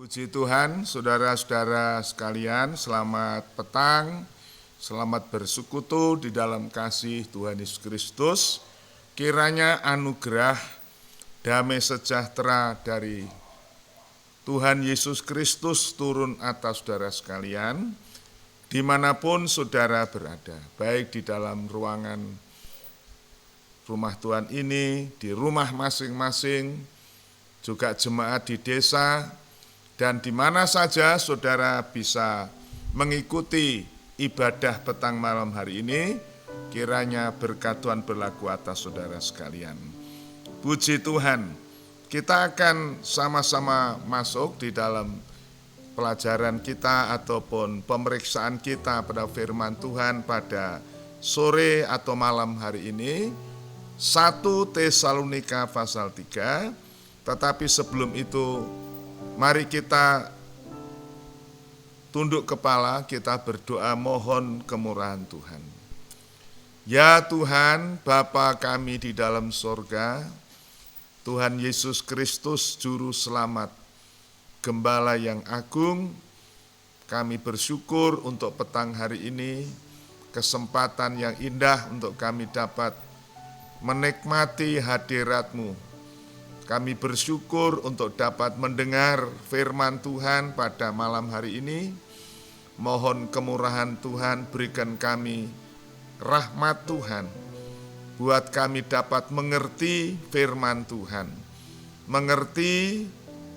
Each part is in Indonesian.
Puji Tuhan, saudara-saudara sekalian, selamat petang, selamat bersekutu di dalam kasih Tuhan Yesus Kristus. Kiranya anugerah, damai sejahtera dari Tuhan Yesus Kristus turun atas saudara sekalian, dimanapun saudara berada, baik di dalam ruangan rumah Tuhan ini, di rumah masing-masing, juga jemaat di desa, dan di mana saja saudara bisa mengikuti ibadah petang malam hari ini, kiranya berkat Tuhan berlaku atas saudara sekalian. Puji Tuhan, kita akan sama-sama masuk di dalam pelajaran kita ataupun pemeriksaan kita pada firman Tuhan pada sore atau malam hari ini, 1 Tesalonika pasal 3, tetapi sebelum itu, mari kita tunduk kepala, kita berdoa mohon kemurahan Tuhan. Ya Tuhan, Bapa kami di dalam sorga, Tuhan Yesus Kristus Juru Selamat, Gembala yang agung, kami bersyukur untuk petang hari ini, kesempatan yang indah untuk kami dapat menikmati hadirat-Mu. Kami bersyukur untuk dapat mendengar firman Tuhan pada malam hari ini. Mohon kemurahan Tuhan, berikan kami rahmat Tuhan, buat kami dapat mengerti firman Tuhan, mengerti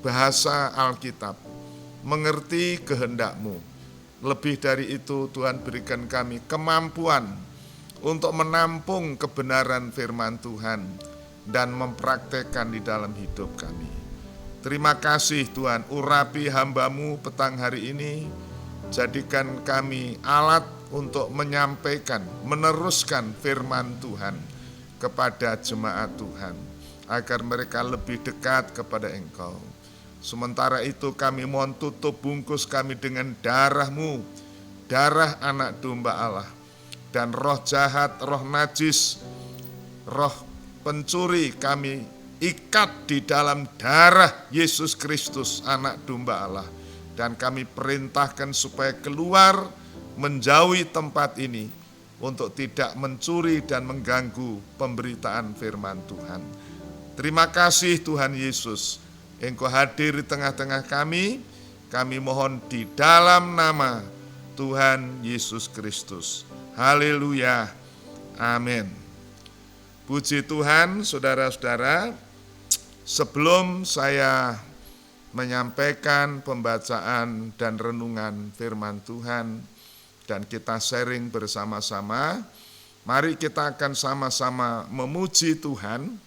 bahasa Alkitab, mengerti kehendak-Mu. Lebih dari itu, Tuhan berikan kami kemampuan untuk menampung kebenaran firman Tuhan dan mempraktekkan di dalam hidup kami. Terima kasih Tuhan, urapi hamba-Mu petang hari ini, jadikan kami alat untuk menyampaikan, meneruskan firman Tuhan kepada jemaat Tuhan, agar mereka lebih dekat kepada Engkau. Sementara itu kami mohon tutup bungkus kami dengan darah-Mu, darah anak domba Allah, dan roh jahat, roh najis, roh pencuri kami ikat di dalam darah Yesus Kristus anak domba Allah, dan kami perintahkan supaya keluar menjauhi tempat ini untuk tidak mencuri dan mengganggu pemberitaan firman Tuhan. Terima kasih Tuhan Yesus, Engkau hadir di tengah-tengah kami mohon di dalam nama Tuhan Yesus Kristus. Haleluya, amin. Puji Tuhan, saudara-saudara, sebelum saya menyampaikan pembacaan dan renungan firman Tuhan dan kita sharing bersama-sama, mari kita akan sama-sama memuji Tuhan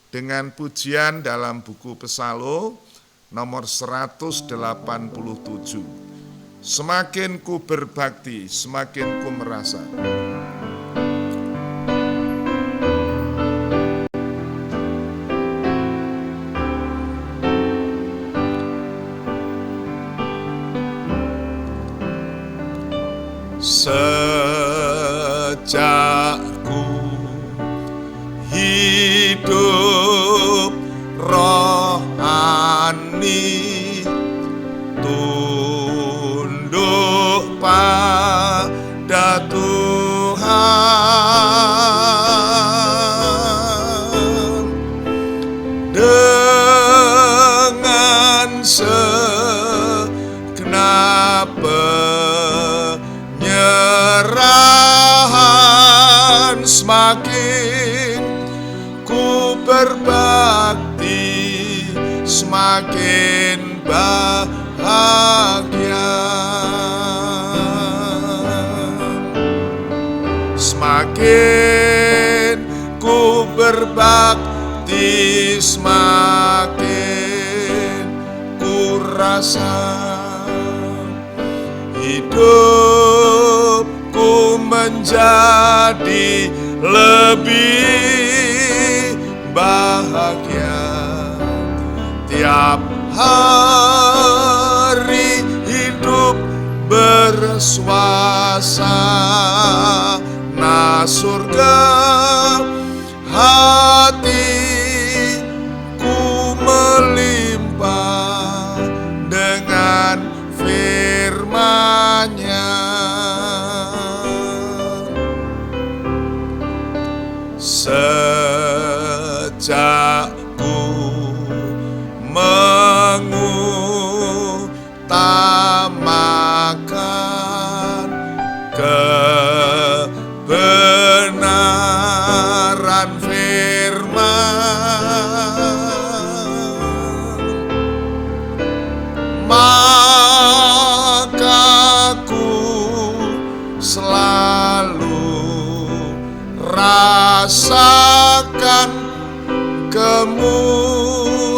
dengan pujian dalam buku Psalm nomor 187. Semakin ku berbakti, semakin ku merasa. Sejak ku hidup rohani, tunduk pada Tuhan dengan segenap penyerahan, semakin ku berbakti, semakin bahagia. Semakin ku berbakti, semakin ku rasa hidupku menjadi lebih bahagia. Tiap hari hidup bersuasana surga, hatiku melimpah dengan Sejak ku mengutamakan kebenaran firman, maka ku selalu rasakan kemurahan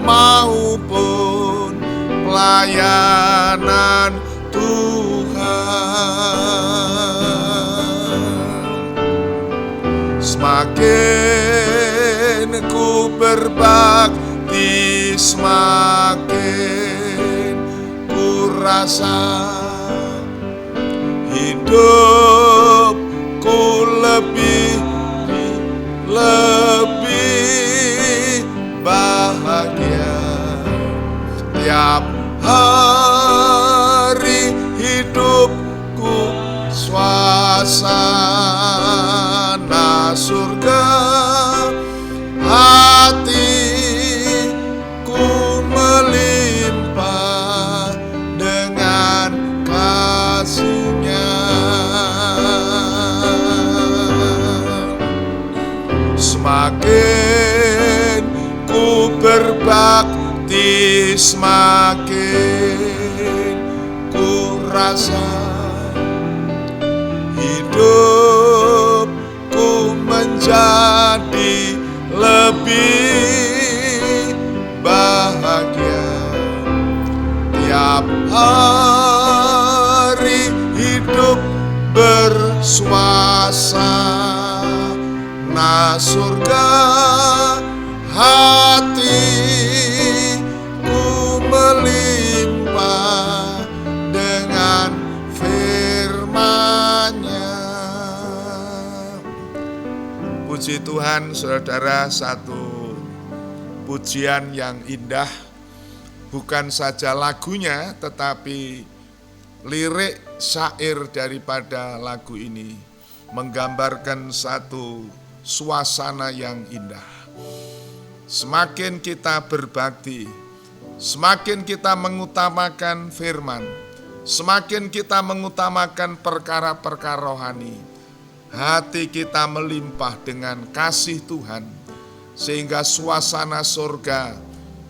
maupun pelayanan Tuhan. Semakin ku berbakti, semakin ku rasa hidupku lebih bahagia. Tiap hari hidupku suasana surga, hatiku melimpah dengan kasih-Nya. Semakin ku berbakti, semakin ku rasa hidupku menjadi lebih bahagia. Tiap hari hidup bersuasana surga, hatiku melimpah dengan firman-Nya. Puji Tuhan, saudara, satu pujian yang indah, bukan saja lagunya tetapi lirik syair daripada lagu ini menggambarkan satu suasana yang indah. Semakin kita berbakti, semakin kita mengutamakan firman, semakin kita mengutamakan perkara-perkara rohani, hati kita melimpah dengan kasih Tuhan, sehingga suasana surga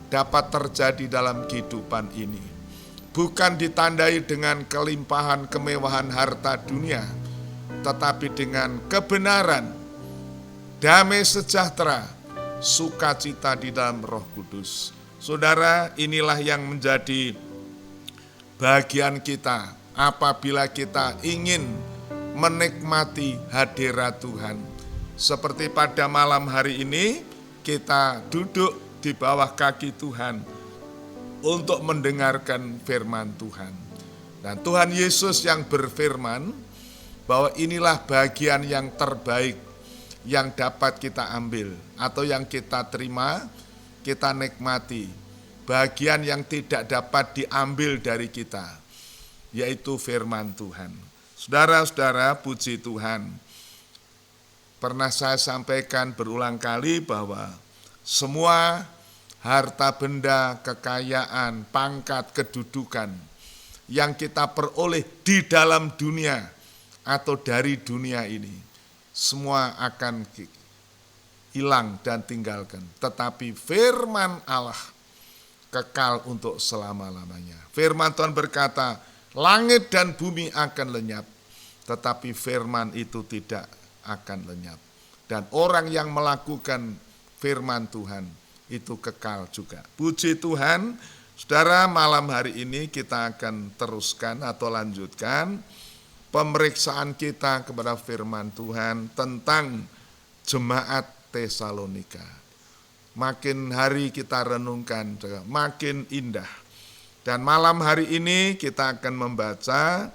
dapat terjadi dalam kehidupan ini. Bukan ditandai dengan kelimpahan kemewahan harta dunia, tetapi dengan kebenaran, damai sejahtera, sukacita di dalam Roh Kudus. Saudara, inilah yang menjadi bagian kita apabila kita ingin menikmati hadirat Tuhan. Seperti pada malam hari ini, kita duduk di bawah kaki Tuhan untuk mendengarkan firman Tuhan. Dan Tuhan Yesus yang berfirman bahwa inilah bagian yang terbaik yang dapat kita ambil atau yang kita terima, kita nikmati. Bagian yang tidak dapat diambil dari kita, yaitu firman Tuhan. Saudara-saudara, puji Tuhan. Pernah saya sampaikan berulang kali bahwa semua harta benda, kekayaan, pangkat, kedudukan yang kita peroleh di dalam dunia atau dari dunia ini, semua akan hilang dan tinggalkan. Tetapi firman Allah kekal untuk selama-lamanya. Firman Tuhan berkata, langit dan bumi akan lenyap, tetapi firman itu tidak akan lenyap. Dan orang yang melakukan firman Tuhan itu kekal juga. Puji Tuhan, saudara, malam hari ini kita akan teruskan atau lanjutkan pemeriksaan kita kepada firman Tuhan tentang jemaat Tesalonika. Makin hari kita renungkan, makin indah. Dan malam hari ini kita akan membaca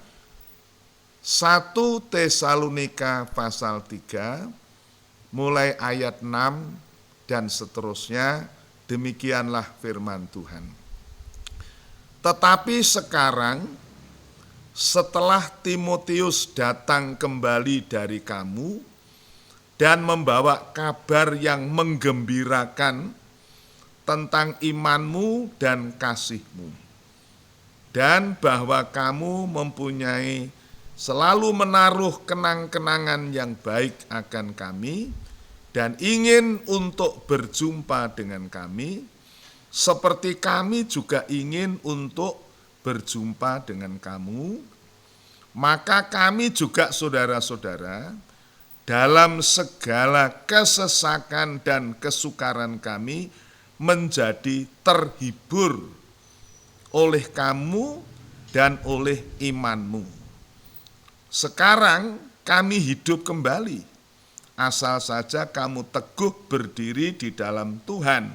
1 Tesalonika pasal 3, mulai ayat 6 dan seterusnya. Demikianlah firman Tuhan. Tetapi sekarang, setelah Timotius datang kembali dari kamu, dan membawa kabar yang menggembirakan tentang imanmu dan kasihmu, dan bahwa kamu mempunyai selalu menaruh kenang-kenangan yang baik akan kami dan ingin untuk berjumpa dengan kami, seperti kami juga ingin untuk berjumpa dengan kamu. Maka kami juga saudara-saudara, dalam segala kesesakan dan kesukaran kami menjadi terhibur oleh kamu dan oleh imanmu. Sekarang kami hidup kembali, asal saja kamu teguh berdiri di dalam Tuhan.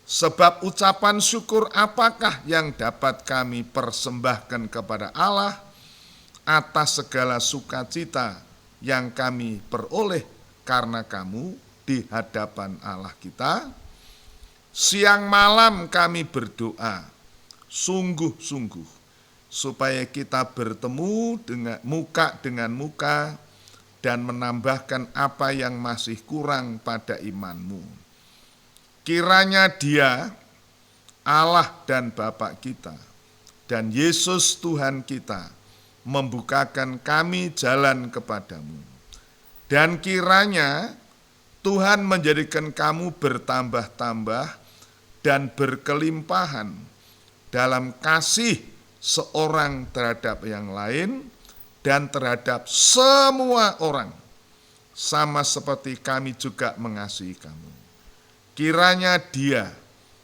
Sebab ucapan syukur apakah yang dapat kami persembahkan kepada Allah atas segala sukacita yang kami peroleh karena kamu di hadapan Allah kita? Siang malam kami berdoa sungguh-sungguh supaya kita bertemu dengan muka dan menambahkan apa yang masih kurang pada imanmu. Kiranya Dia, Allah dan Bapa kita, dan Yesus Tuhan kita membukakan kami jalan kepadamu. Dan kiranya Tuhan menjadikan kamu bertambah-tambah dan berkelimpahan dalam kasih seorang terhadap yang lain dan terhadap semua orang, sama seperti kami juga mengasihi kamu. Kiranya Dia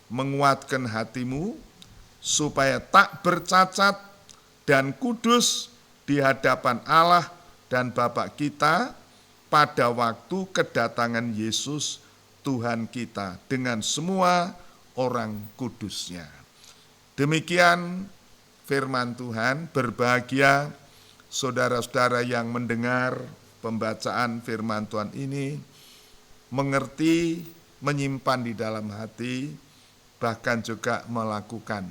menguatkan hatimu supaya tak bercacat dan kudus di hadapan Allah dan Bapa kita pada waktu kedatangan Yesus Tuhan kita dengan semua orang kudusnya. Demikian firman Tuhan. Berbahagia saudara-saudara yang mendengar pembacaan firman Tuhan ini, mengerti, menyimpan di dalam hati, bahkan juga melakukan,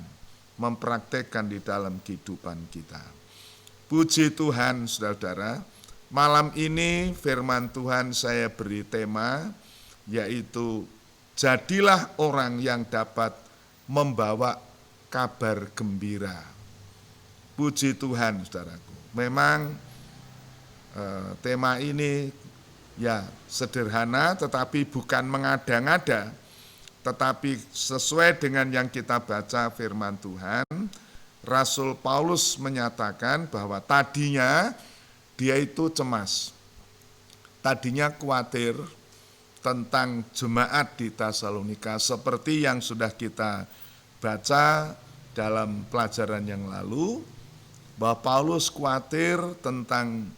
mempraktekkan di dalam kehidupan kita. Puji Tuhan saudara-saudara, malam ini firman Tuhan saya beri tema, yaitu jadilah orang yang dapat membawa kabar gembira. Puji Tuhan saudaraku. Memang tema ini ya sederhana tetapi bukan mengada-ngada, tetapi sesuai dengan yang kita baca firman Tuhan. Rasul Paulus menyatakan bahwa tadinya dia itu cemas, tadinya khawatir tentang jemaat di Tesalonika, seperti yang sudah kita baca dalam pelajaran yang lalu, bahwa Paulus khawatir tentang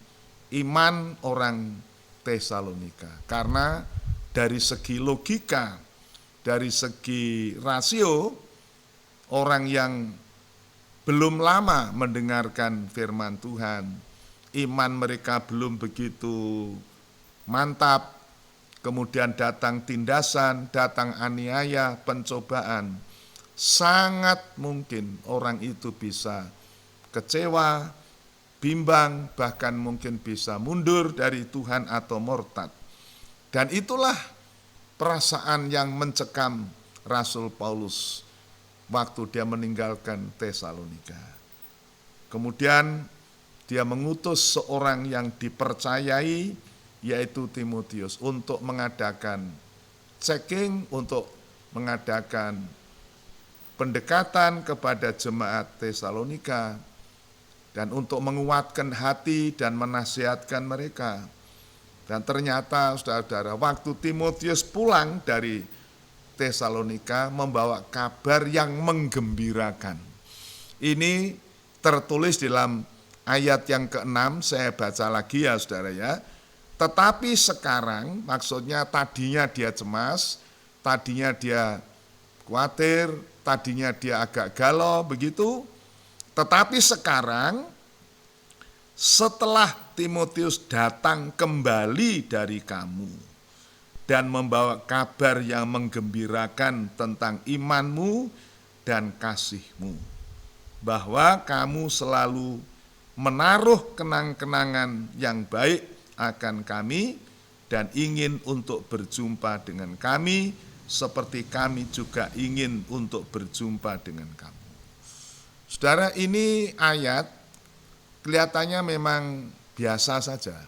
iman orang Tesalonika, karena dari segi logika, dari segi rasio, orang yang belum lama mendengarkan firman Tuhan, iman mereka belum begitu mantap, kemudian datang tindasan, datang aniaya, pencobaan, sangat mungkin orang itu bisa kecewa, bimbang, bahkan mungkin bisa mundur dari Tuhan atau murtad. Dan itulah perasaan yang mencekam Rasul Paulus waktu dia meninggalkan Tesalonika. Kemudian dia mengutus seorang yang dipercayai, yaitu Timotius, untuk mengadakan checking, untuk mengadakan pendekatan kepada jemaat Tesalonika, dan untuk menguatkan hati dan menasihatkan mereka. Dan ternyata saudara-saudara, waktu Timotius pulang dari Tesalonika membawa kabar yang menggembirakan. Ini tertulis dalam ayat yang ke-6, saya baca lagi ya saudara ya. Tetapi sekarang, maksudnya tadinya dia cemas, tadinya dia khawatir, tadinya dia agak galau begitu. Tetapi sekarang setelah Timotius datang kembali dari kamu dan membawa kabar yang menggembirakan tentang imanmu dan kasihmu, bahwa kamu selalu menaruh kenang-kenangan yang baik akan kami dan ingin untuk berjumpa dengan kami, seperti kami juga ingin untuk berjumpa dengan kamu. Saudara, ini ayat kelihatannya memang biasa saja,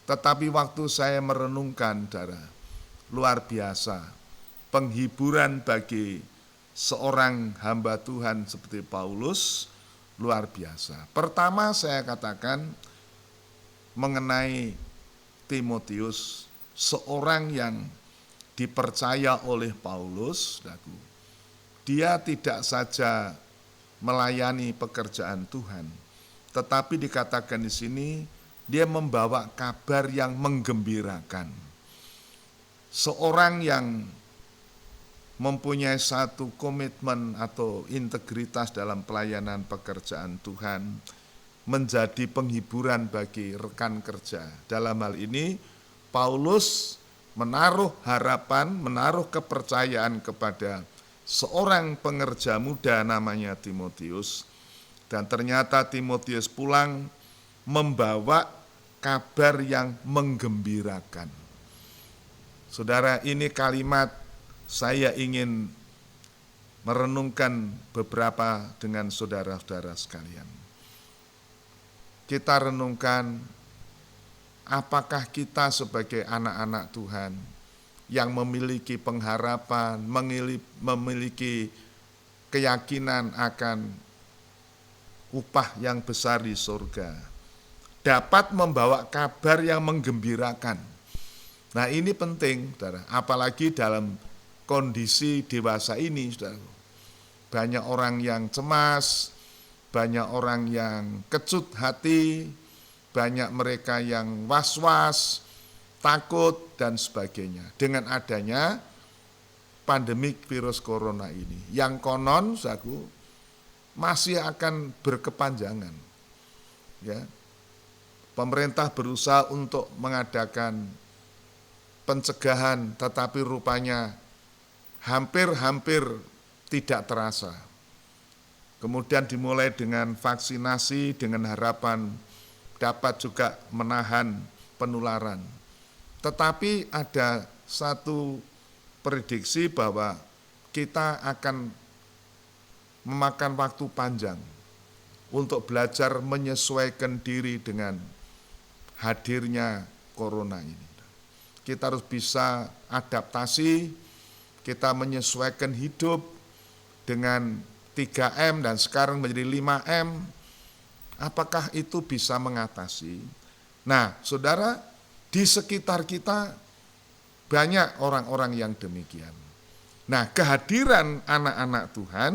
tetapi waktu saya merenungkan, saudara, luar biasa, penghiburan bagi seorang hamba Tuhan seperti Paulus, luar biasa. Pertama saya katakan mengenai Timotius, seorang yang dipercaya oleh Paulus, dia tidak saja melayani pekerjaan Tuhan, tetapi dikatakan di sini dia membawa kabar yang menggembirakan. Seorang yang mempunyai satu komitmen atau integritas dalam pelayanan pekerjaan Tuhan, menjadi penghiburan bagi rekan kerja. Dalam hal ini, Paulus menaruh harapan, menaruh kepercayaan kepada seorang pengerja muda namanya Timotius, dan ternyata Timotius pulang membawa kabar yang menggembirakan. Saudara, ini kalimat saya ingin merenungkan beberapa dengan saudara-saudara sekalian. Kita renungkan, apakah kita sebagai anak-anak Tuhan yang memiliki pengharapan, memiliki keyakinan akan upah yang besar di surga, dapat membawa kabar yang menggembirakan. Nah, ini penting, saudara, apalagi dalam kondisi dewasa ini, saudara. Banyak orang yang cemas, banyak orang yang kecut hati, banyak mereka yang was-was, takut, dan sebagainya. Dengan adanya pandemik virus corona ini, yang konon, saudaraku, masih akan berkepanjangan. Ya, pemerintah berusaha untuk mengadakan pencegahan, tetapi rupanya hampir tidak terasa. Kemudian dimulai dengan vaksinasi dengan harapan dapat juga menahan penularan. Tetapi ada satu prediksi bahwa kita akan memakan waktu panjang untuk belajar menyesuaikan diri dengan hadirnya corona ini. Kita harus bisa adaptasi, kita menyesuaikan hidup dengan 3M dan sekarang menjadi 5M, apakah itu bisa mengatasi? Nah, saudara, di sekitar kita banyak orang-orang yang demikian. Nah, kehadiran anak-anak Tuhan,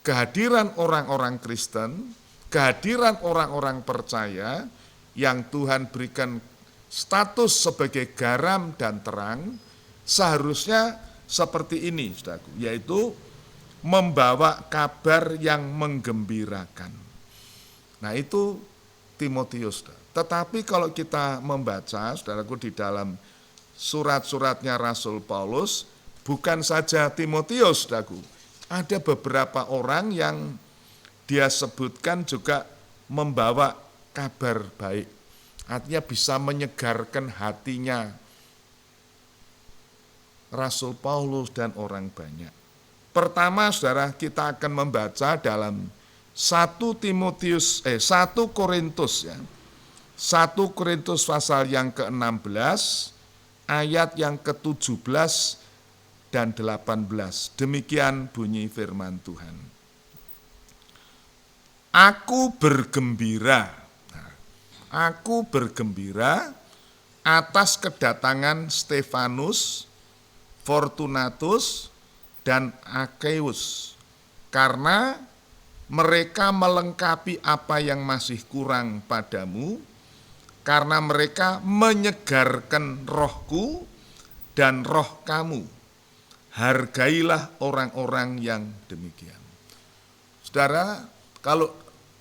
kehadiran orang-orang Kristen, kehadiran orang-orang percaya yang Tuhan berikan status sebagai garam dan terang, seharusnya seperti ini, saudaraku, yaitu membawa kabar yang menggembirakan. Nah, itu Timotius. Tetapi kalau kita membaca, saudaraku, di dalam surat-suratnya Rasul Paulus, bukan saja Timotius, saudaraku, ada beberapa orang yang dia sebutkan juga membawa kabar baik. Artinya bisa menyegarkan hatinya Rasul Paulus dan orang banyak. Pertama, saudara, kita akan membaca dalam 1 Korintus ya. 1 Korintus pasal yang ke-16 ayat yang ke-17 dan 18. Demikian bunyi firman Tuhan. Aku bergembira atas kedatangan Stefanus, Fortunatus, dan Akeus, karena mereka melengkapi apa yang masih kurang padamu, karena mereka menyegarkan rohku dan roh kamu. Hargailah orang-orang yang demikian. Saudara, kalau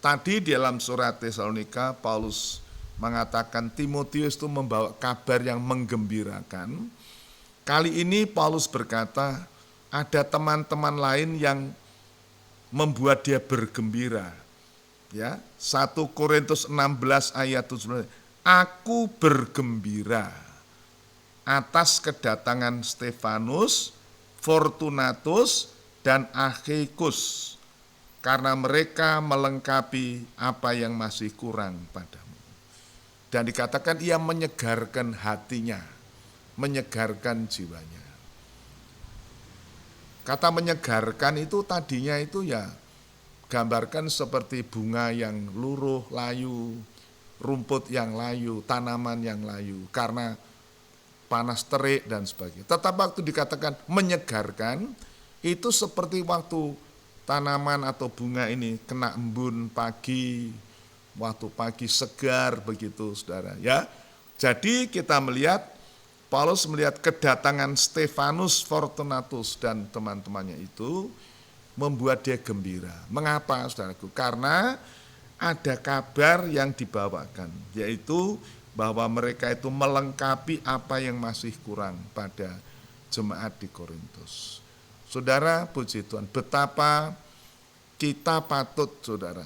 tadi di dalam surat Tesalonika, Paulus mengatakan Timotius itu membawa kabar yang menggembirakan. Kali ini Paulus berkata, ada teman-teman lain yang membuat dia bergembira. Ya, 1 Korintus 16 ayat 17. Aku bergembira atas kedatangan Stefanus, Fortunatus, dan Achikus, karena mereka melengkapi apa yang masih kurang padamu. Dan dikatakan ia menyegarkan hatinya, menyegarkan jiwanya. Kata menyegarkan itu tadinya itu ya gambarkan seperti bunga yang luruh, layu, rumput yang layu, tanaman yang layu, karena panas terik dan sebagainya. Tetap waktu dikatakan menyegarkan, itu seperti waktu tanaman atau bunga ini kena embun pagi, waktu pagi segar begitu saudara ya. Jadi kita melihat, Paulus melihat kedatangan Stefanus, Fortunatus dan teman-temannya itu membuat dia gembira. Mengapa saudaraku? Karena ada kabar yang dibawakan, yaitu bahwa mereka itu melengkapi apa yang masih kurang pada jemaat di Korintus. Saudara, puji Tuhan, betapa kita patut saudara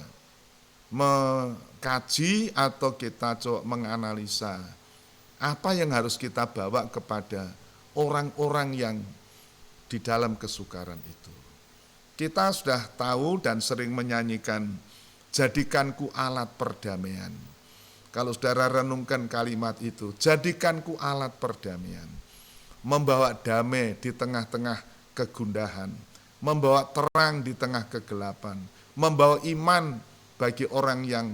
mengkaji atau kita coba menganalisa apa yang harus kita bawa kepada orang-orang yang di dalam kesukaran itu. Kita sudah tahu dan sering menyanyikan, jadikanku alat perdamaian. Kalau saudara renungkan kalimat itu, jadikanku alat perdamaian. Membawa damai di tengah-tengah kegundahan, membawa terang di tengah kegelapan, membawa iman bagi orang yang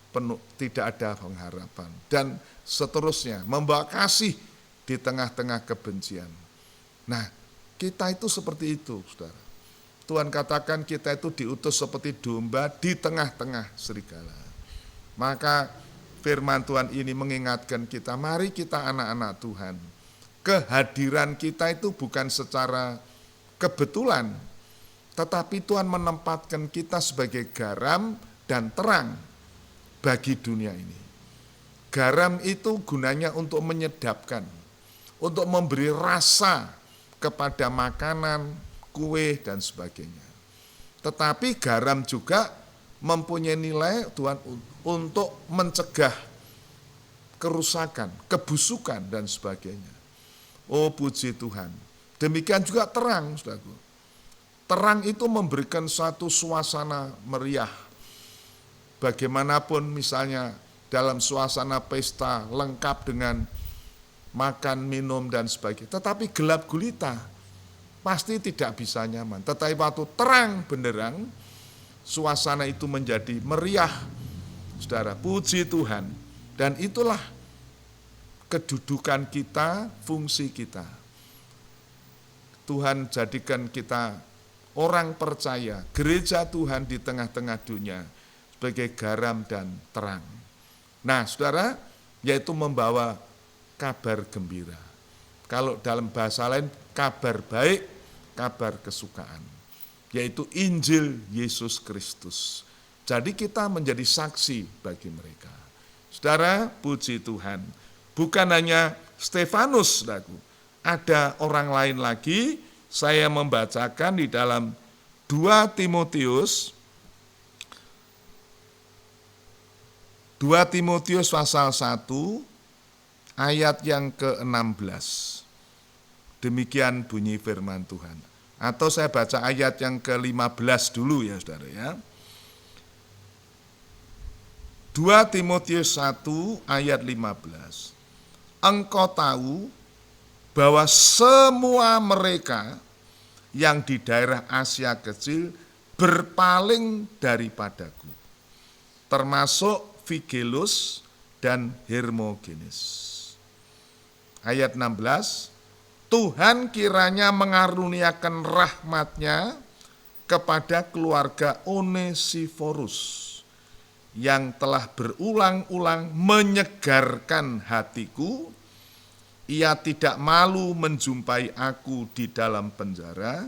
penuh tidak ada pengharapan, dan seterusnya, membawa kasih di tengah-tengah kebencian. Nah, kita itu seperti itu, saudara. Tuhan katakan kita itu diutus seperti domba di tengah-tengah serigala. Maka firman Tuhan ini mengingatkan kita, mari kita anak-anak Tuhan. Kehadiran kita itu bukan secara kebetulan, tetapi Tuhan menempatkan kita sebagai garam dan terang bagi dunia ini. Garam itu gunanya untuk menyedapkan, untuk memberi rasa kepada makanan, kue, dan sebagainya. Tetapi garam juga mempunyai nilai Tuhan untuk mencegah kerusakan, kebusukan, dan sebagainya. Oh puji Tuhan. Demikian juga terang, saudaraku. Terang itu memberikan suatu suasana meriah. Bagaimanapun misalnya dalam suasana pesta lengkap dengan makan, minum, dan sebagainya. Tetapi gelap gulita pasti tidak bisa nyaman. Tetapi waktu terang benderang, suasana itu menjadi meriah. Saudara, puji Tuhan. Dan itulah kedudukan kita, fungsi kita. Tuhan jadikan kita orang percaya, gereja Tuhan di tengah-tengah dunia sebagai garam dan terang. Nah, saudara, yaitu membawa kabar gembira. Kalau dalam bahasa lain, kabar baik, kabar kesukaan, yaitu Injil Yesus Kristus. Jadi kita menjadi saksi bagi mereka. Saudara, puji Tuhan. Bukan hanya Stefanus, saudaraku. Ada orang lain lagi, saya membacakan di dalam 2 Timotius pasal 1 ayat yang ke-16. Demikian bunyi firman Tuhan. Atau saya baca ayat yang ke-15 dulu ya saudara ya. 2 Timotius 1 ayat 15. Engkau tahu bahwa semua mereka yang di daerah Asia kecil berpaling daripadaku, termasuk Figelus dan Hermogenes. Ayat 16, Tuhan kiranya mengaruniakan rahmat-Nya kepada keluarga Onesiforus yang telah berulang-ulang menyegarkan hatiku. Ia tidak malu menjumpai aku di dalam penjara.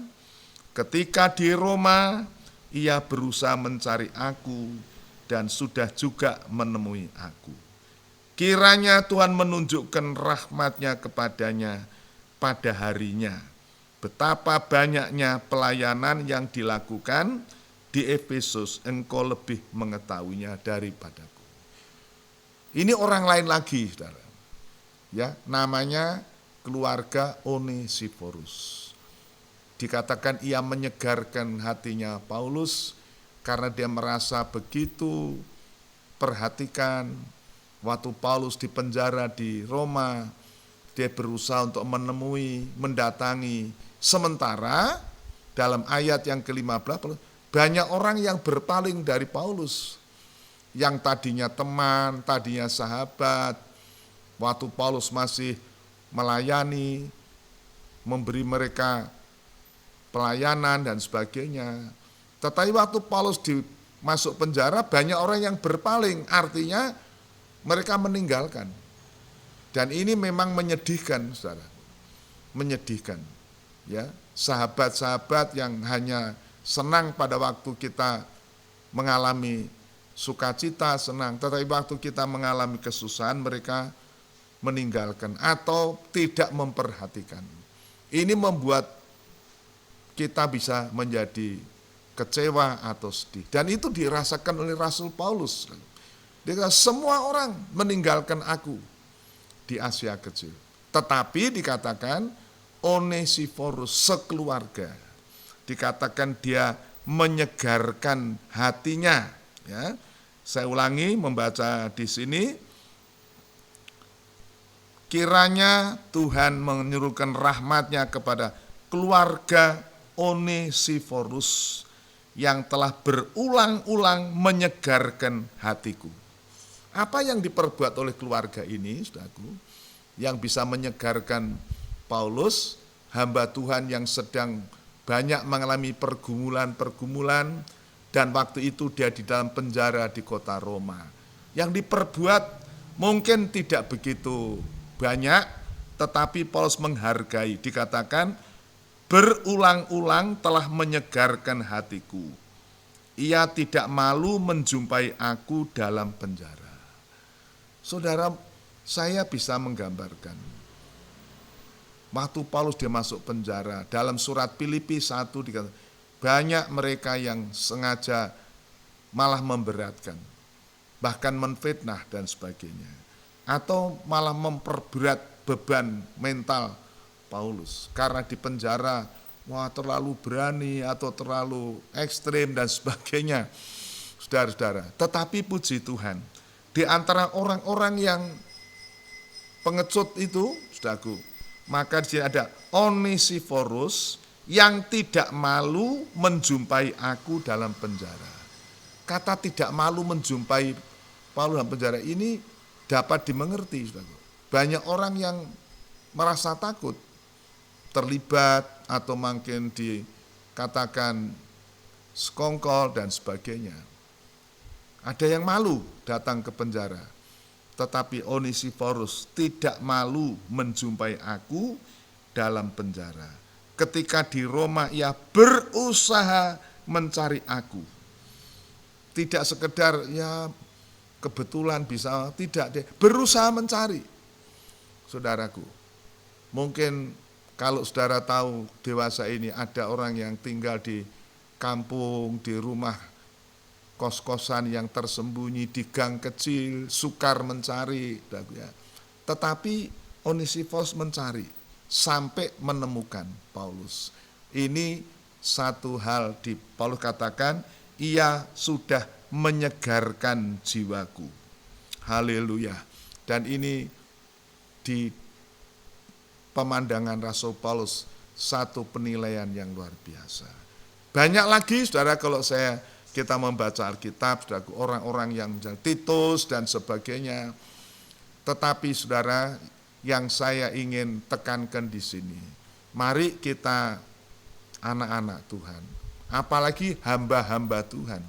Ketika di Roma, ia berusaha mencari aku dan sudah juga menemui aku. Kiranya Tuhan menunjukkan rahmat-Nya kepadanya pada harinya. Betapa banyaknya pelayanan yang dilakukan di Efesus, engkau lebih mengetahuinya daripadaku. Ini orang lain lagi, saudara. Ya, namanya keluarga Onesiforus. Dikatakan ia menyegarkan hatinya Paulus karena dia merasa begitu perhatikan. Waktu Paulus di penjara di Roma, dia berusaha untuk menemui, mendatangi. Sementara dalam ayat yang ke-15, banyak orang yang berpaling dari Paulus. Yang tadinya teman, tadinya sahabat, waktu Paulus masih melayani, memberi mereka pelayanan dan sebagainya. Tetapi waktu Paulus masuk penjara, banyak orang yang berpaling, artinya mereka meninggalkan. Dan ini memang menyedihkan, saudara. Menyedihkan. Ya, sahabat-sahabat yang hanya senang pada waktu kita mengalami sukacita, senang, tetapi waktu kita mengalami kesusahan mereka meninggalkan atau tidak memperhatikan. Ini membuat kita bisa menjadi kecewa atau sedih. Dan itu dirasakan oleh Rasul Paulus. Dia kata, semua orang meninggalkan aku di Asia Kecil. Tetapi dikatakan Onesiforus sekeluarga, dikatakan dia menyegarkan hatinya. Ya, saya ulangi membaca di sini. Kiranya Tuhan menyuruhkan rahmat-Nya kepada keluarga Onesiforus yang telah berulang-ulang menyegarkan hatiku. Apa yang diperbuat oleh keluarga ini, saudaraku, yang bisa menyegarkan Paulus, hamba Tuhan yang sedang banyak mengalami pergumulan-pergumulan, dan waktu itu dia di dalam penjara di kota Roma. Yang diperbuat mungkin tidak begitu banyak, tetapi Paulus menghargai, dikatakan berulang-ulang telah menyegarkan hatiku. Ia tidak malu menjumpai aku dalam penjara. Saudara, saya bisa menggambarkan waktu Paulus dia masuk penjara, dalam surat Filipi 1 dikatakan, banyak mereka yang sengaja malah memberatkan, bahkan menfitnah dan sebagainya. Atau malah memperberat beban mental Paulus, karena di penjara, wah terlalu berani atau terlalu ekstrim dan sebagainya. Saudara-saudara, tetapi puji Tuhan, di antara orang-orang yang pengecut itu, saudaraku, maka di sini ada Onesiforus yang tidak malu menjumpai aku dalam penjara. Kata tidak malu menjumpai Paulus dalam penjara ini dapat dimengerti. Banyak orang yang merasa takut terlibat atau mungkin dikatakan sekongkol dan sebagainya. Ada yang malu datang ke penjara. Tetapi Onesiforus tidak malu menjumpai aku dalam penjara. Ketika di Roma ia berusaha mencari aku. Tidak sekedar ya kebetulan bisa, tidak, deh, berusaha mencari. Saudaraku, mungkin kalau saudara tahu dewasa ini ada orang yang tinggal di kampung, di rumah kos-kosan yang tersembunyi di gang kecil, sukar mencari. Tetapi Onesiforus mencari sampai menemukan Paulus. Ini satu hal di Paulus katakan, ia sudah menyegarkan jiwaku. Haleluya. Dan ini di pemandangan Rasul Paulus satu penilaian yang luar biasa. Banyak lagi saudara kalau kita membaca Alkitab, saudara, orang-orang yang Titus dan sebagainya. Tetapi saudara, yang saya ingin tekankan di sini, mari kita anak-anak Tuhan, apalagi hamba-hamba Tuhan,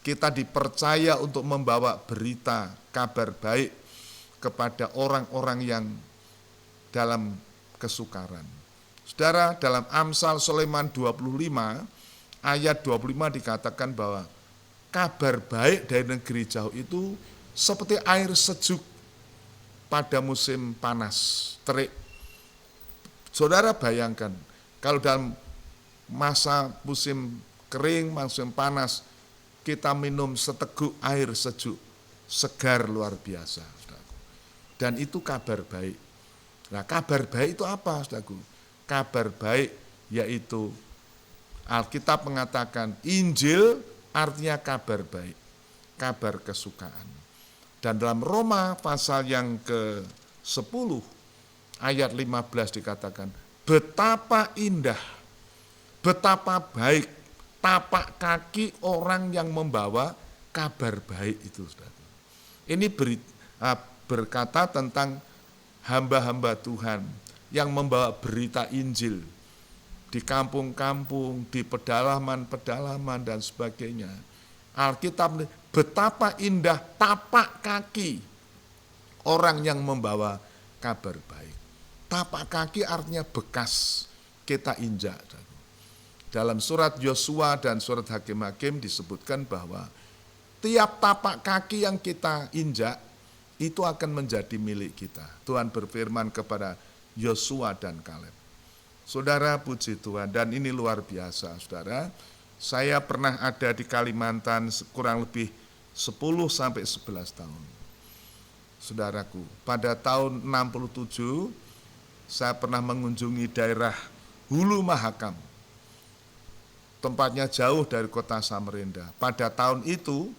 kita dipercaya untuk membawa berita, kabar baik kepada orang-orang yang dalam kesukaran. Saudara, dalam Amsal Sulaiman 25, ayat 25 dikatakan bahwa kabar baik dari negeri jauh itu seperti air sejuk pada musim panas, terik. Saudara bayangkan, kalau dalam masa musim kering, musim panas, kita minum seteguk air sejuk, segar luar biasa. Dan itu kabar baik. Nah, kabar baik itu apa, saudaraku? Kabar baik yaitu Alkitab mengatakan Injil artinya kabar baik, kabar kesukaan. Dan dalam Roma pasal yang ke-10 ayat 15 dikatakan, betapa indah, betapa baik tapak kaki orang yang membawa kabar baik itu, saudara. Ini berkata tentang hamba-hamba Tuhan yang membawa berita Injil di kampung-kampung, di pedalaman-pedalaman dan sebagainya. Alkitab betapa indah tapak kaki orang yang membawa kabar baik. Tapak kaki artinya bekas kita injak. Dalam surat Yosua dan surat Hakim-Hakim disebutkan bahwa tiap tapak kaki yang kita injak itu akan menjadi milik kita. Tuhan berfirman kepada Yosua dan Kaleb. Saudara, puji Tuhan, dan ini luar biasa, saudara. Saya pernah ada di Kalimantan kurang lebih 10-11 tahun. Saudaraku, pada tahun 67 saya pernah mengunjungi daerah Hulu Mahakam. Tempatnya jauh dari kota Samarinda. Pada tahun itu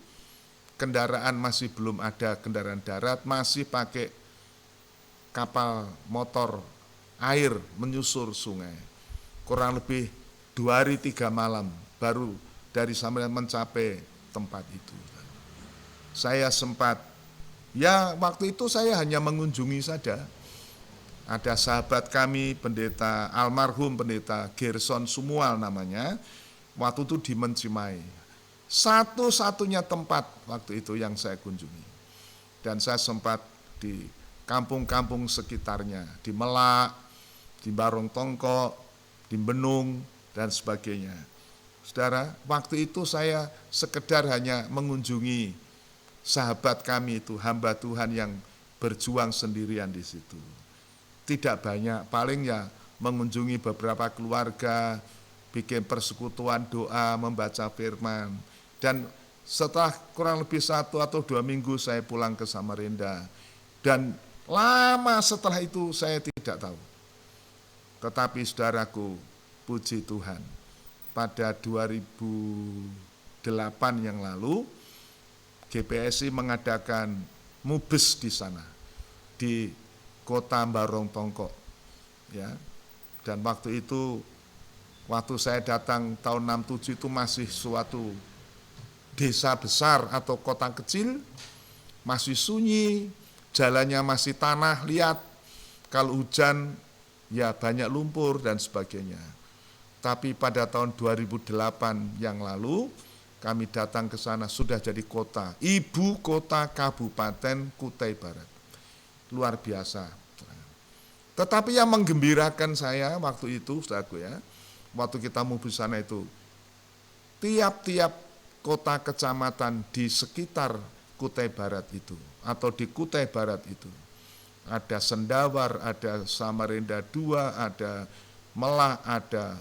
kendaraan masih belum ada, kendaraan darat masih pakai kapal motor air menyusur sungai. Kurang lebih 2 hari 3 malam baru dari Samarinda mencapai tempat itu. Saya sempat, waktu itu saya hanya mengunjungi saja. Ada sahabat kami, pendeta almarhum pendeta Gerson Sumual namanya, waktu itu di Mencimai. Satu-satunya tempat waktu itu yang saya kunjungi. Dan saya sempat di kampung-kampung sekitarnya, di Melak, di Barong Tongkok, di Benung, dan sebagainya. Saudara, waktu itu saya sekedar hanya mengunjungi sahabat kami itu, hamba Tuhan yang berjuang sendirian di situ. Tidak banyak, paling mengunjungi beberapa keluarga, bikin persekutuan doa, membaca firman. Dan setelah kurang lebih 1 atau 2 minggu saya pulang ke Samarinda. Dan lama setelah itu saya tidak tahu. Tetapi saudaraku, puji Tuhan, pada 2008 yang lalu, GPSI mengadakan mubes di sana, di kota Barong Tongkok. Ya. Dan waktu itu, waktu saya datang tahun 67 itu masih suatu desa besar atau kota kecil, masih sunyi, jalannya masih tanah liat, kalau hujan banyak lumpur dan sebagainya. Tapi pada tahun 2008 yang lalu kami datang ke sana, sudah jadi kota, ibu kota Kabupaten Kutai Barat. Luar biasa. Tetapi yang menggembirakan saya waktu itu, saudaraku waktu kita mau di sana itu, tiap-tiap kota kecamatan di sekitar Kutai Barat itu, atau di Kutai Barat itu, ada Sendawar, ada Samarinda II, ada Melah, ada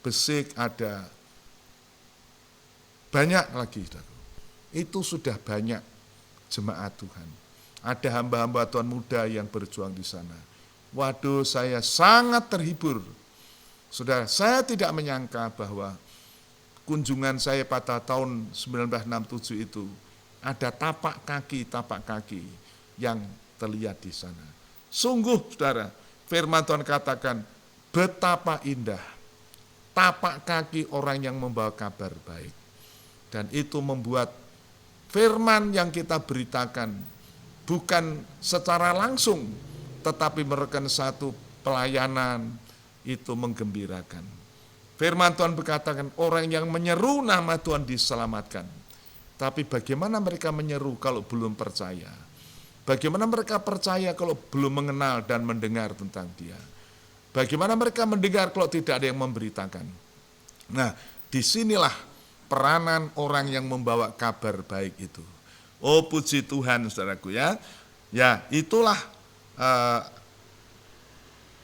Besik, ada banyak lagi. Itu sudah banyak jemaat Tuhan. Ada hamba-hamba Tuhan muda yang berjuang di sana. Waduh, saya sangat terhibur. Saudara, saya tidak menyangka bahwa kunjungan saya pada tahun 1967 itu ada tapak kaki yang terlihat di sana. Sungguh, saudara, firman Tuhan katakan, betapa indah tapak kaki orang yang membawa kabar baik. Dan itu membuat firman yang kita beritakan bukan secara langsung, tetapi merupakan satu pelayanan, itu menggembirakan. Firman Tuhan berkatakan, orang yang menyeru nama Tuhan diselamatkan. Tapi bagaimana mereka menyeru kalau belum percaya? Bagaimana mereka percaya kalau belum mengenal dan mendengar tentang Dia? Bagaimana mereka mendengar kalau tidak ada yang memberitakan? Nah, disinilah peranan orang yang membawa kabar baik itu. Oh, puji Tuhan, saudaraku ya. Ya, itulah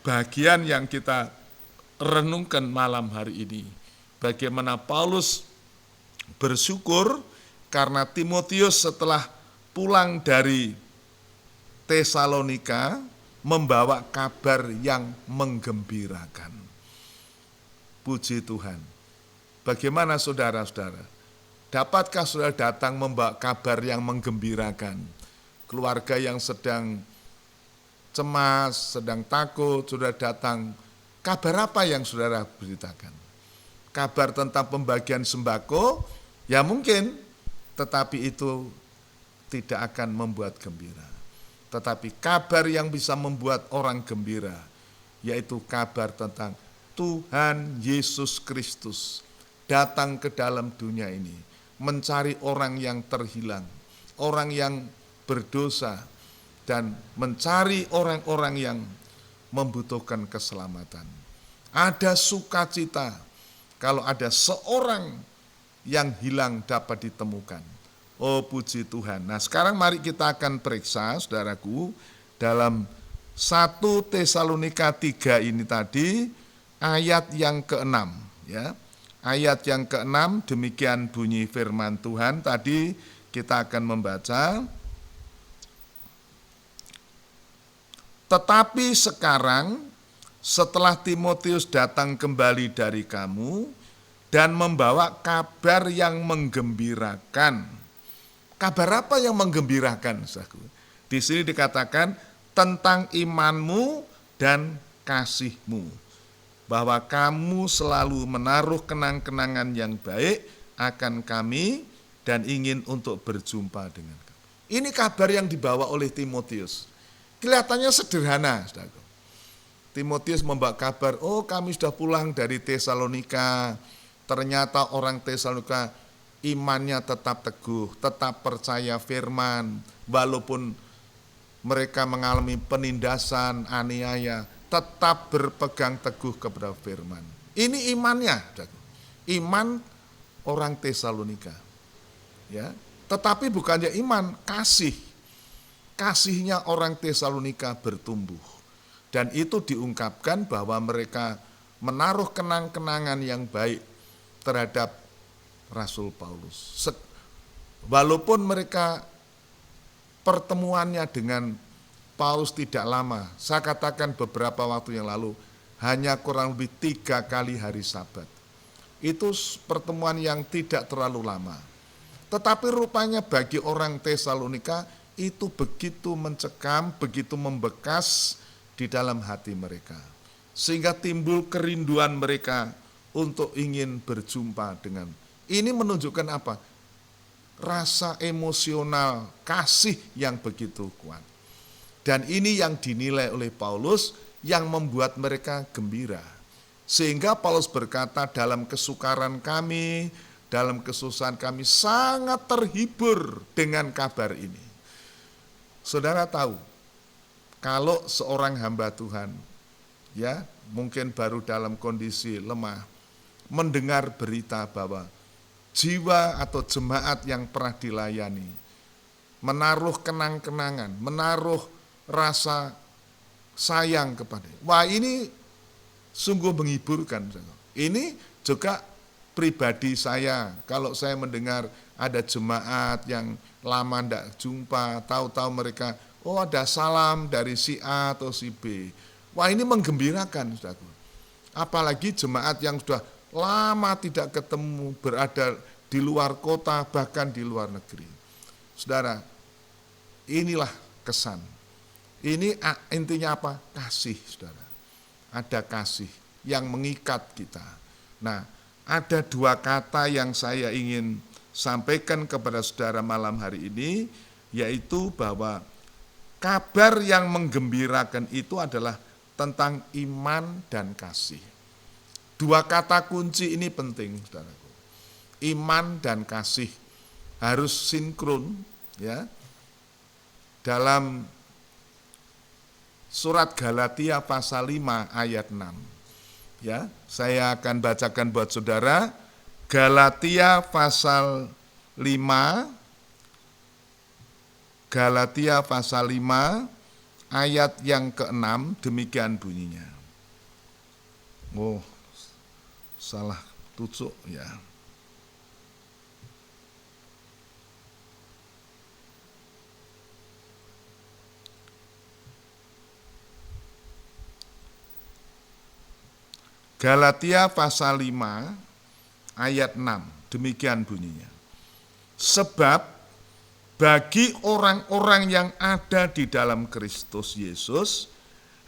bagian yang kita renungkan malam hari ini. Bagaimana Paulus bersyukur karena Timotius setelah pulang dari Tesalonika membawa kabar yang menggembirakan. Puji Tuhan. Bagaimana saudara-saudara? Dapatkah saudara datang membawa kabar yang menggembirakan? Keluarga yang sedang cemas, sedang takut, saudara datang. Kabar apa yang saudara beritakan? Kabar tentang pembagian sembako? Ya mungkin, tetapi itu tidak akan membuat gembira. Tetapi kabar yang bisa membuat orang gembira, yaitu kabar tentang Tuhan Yesus Kristus datang ke dalam dunia ini, mencari orang yang terhilang, orang yang berdosa, dan mencari orang-orang yang membutuhkan keselamatan. Ada sukacita kalau ada seorang yang hilang dapat ditemukan. Oh puji Tuhan. Nah sekarang mari kita akan periksa saudaraku dalam 1 Tesalonika 3 ini tadi ayat yang ke-6 ya. Ayat yang ke-6 demikian bunyi firman Tuhan tadi kita akan membaca. Tetapi sekarang setelah Timotius datang kembali dari kamu dan membawa kabar yang menggembirakan. Kabar apa yang menggembirakan? Di sini dikatakan tentang imanmu dan kasihmu. Bahwa kamu selalu menaruh kenang-kenangan yang baik akan kami dan ingin untuk berjumpa dengan kami. Ini kabar yang dibawa oleh Timotius. Kelihatannya sederhana, saudaraku. Timotius membawa kabar, oh kami sudah pulang dari Tesalonika. Ternyata orang Tesalonika imannya tetap teguh, tetap percaya firman, walaupun mereka mengalami penindasan, aniaya, tetap berpegang teguh kepada firman. Ini imannya, iman orang Tesalonika. Ya, tetapi bukannya iman, kasih. Kasihnya orang Tesalonika bertumbuh. Dan itu diungkapkan bahwa mereka menaruh kenang-kenangan yang baik terhadap Rasul Paulus. Walaupun mereka pertemuannya dengan Paulus tidak lama, saya katakan beberapa waktu yang lalu, hanya kurang lebih 3 kali hari Sabat. Itu pertemuan yang tidak terlalu lama. Tetapi rupanya bagi orang Tesalonika itu begitu mencekam, begitu membekas di dalam hati mereka. Sehingga timbul kerinduan mereka untuk ingin berjumpa dengan. Ini menunjukkan apa? Rasa emosional, kasih yang begitu kuat. Dan ini yang dinilai oleh Paulus yang membuat mereka gembira. Sehingga Paulus berkata dalam kesukaran kami, dalam kesusahan kami sangat terhibur dengan kabar ini. Saudara tahu, kalau seorang hamba Tuhan, ya mungkin baru dalam kondisi lemah, mendengar berita bahwa jiwa atau jemaat yang pernah dilayani menaruh kenang-kenangan, menaruh rasa sayang kepada. Wah ini sungguh menghiburkan. Ini juga pribadi saya. Kalau saya mendengar ada jemaat yang lama tidak jumpa, tahu-tahu mereka, oh ada salam dari si A atau si B. Wah ini menggembirakan, saudaraku. Apalagi jemaat yang sudah lama tidak ketemu, berada di luar kota, bahkan di luar negeri. Saudara, inilah kesan. Ini intinya apa? Kasih, saudara. Ada kasih yang mengikat kita. Nah, ada 2 kata yang saya ingin sampaikan kepada saudara malam hari ini, yaitu bahwa kabar yang menggembirakan itu adalah tentang iman dan kasih. 2 kata kunci ini penting, saudaraku. Iman dan kasih harus sinkron, ya. Dalam surat Galatia pasal 5 ayat 6. Ya, saya akan bacakan buat saudara. Galatia pasal 5 ayat yang ke-6 demikian bunyinya. Oh, salah tucuk ya. Galatia pasal 5 ayat 6, demikian bunyinya. Sebab bagi orang-orang yang ada di dalam Kristus Yesus,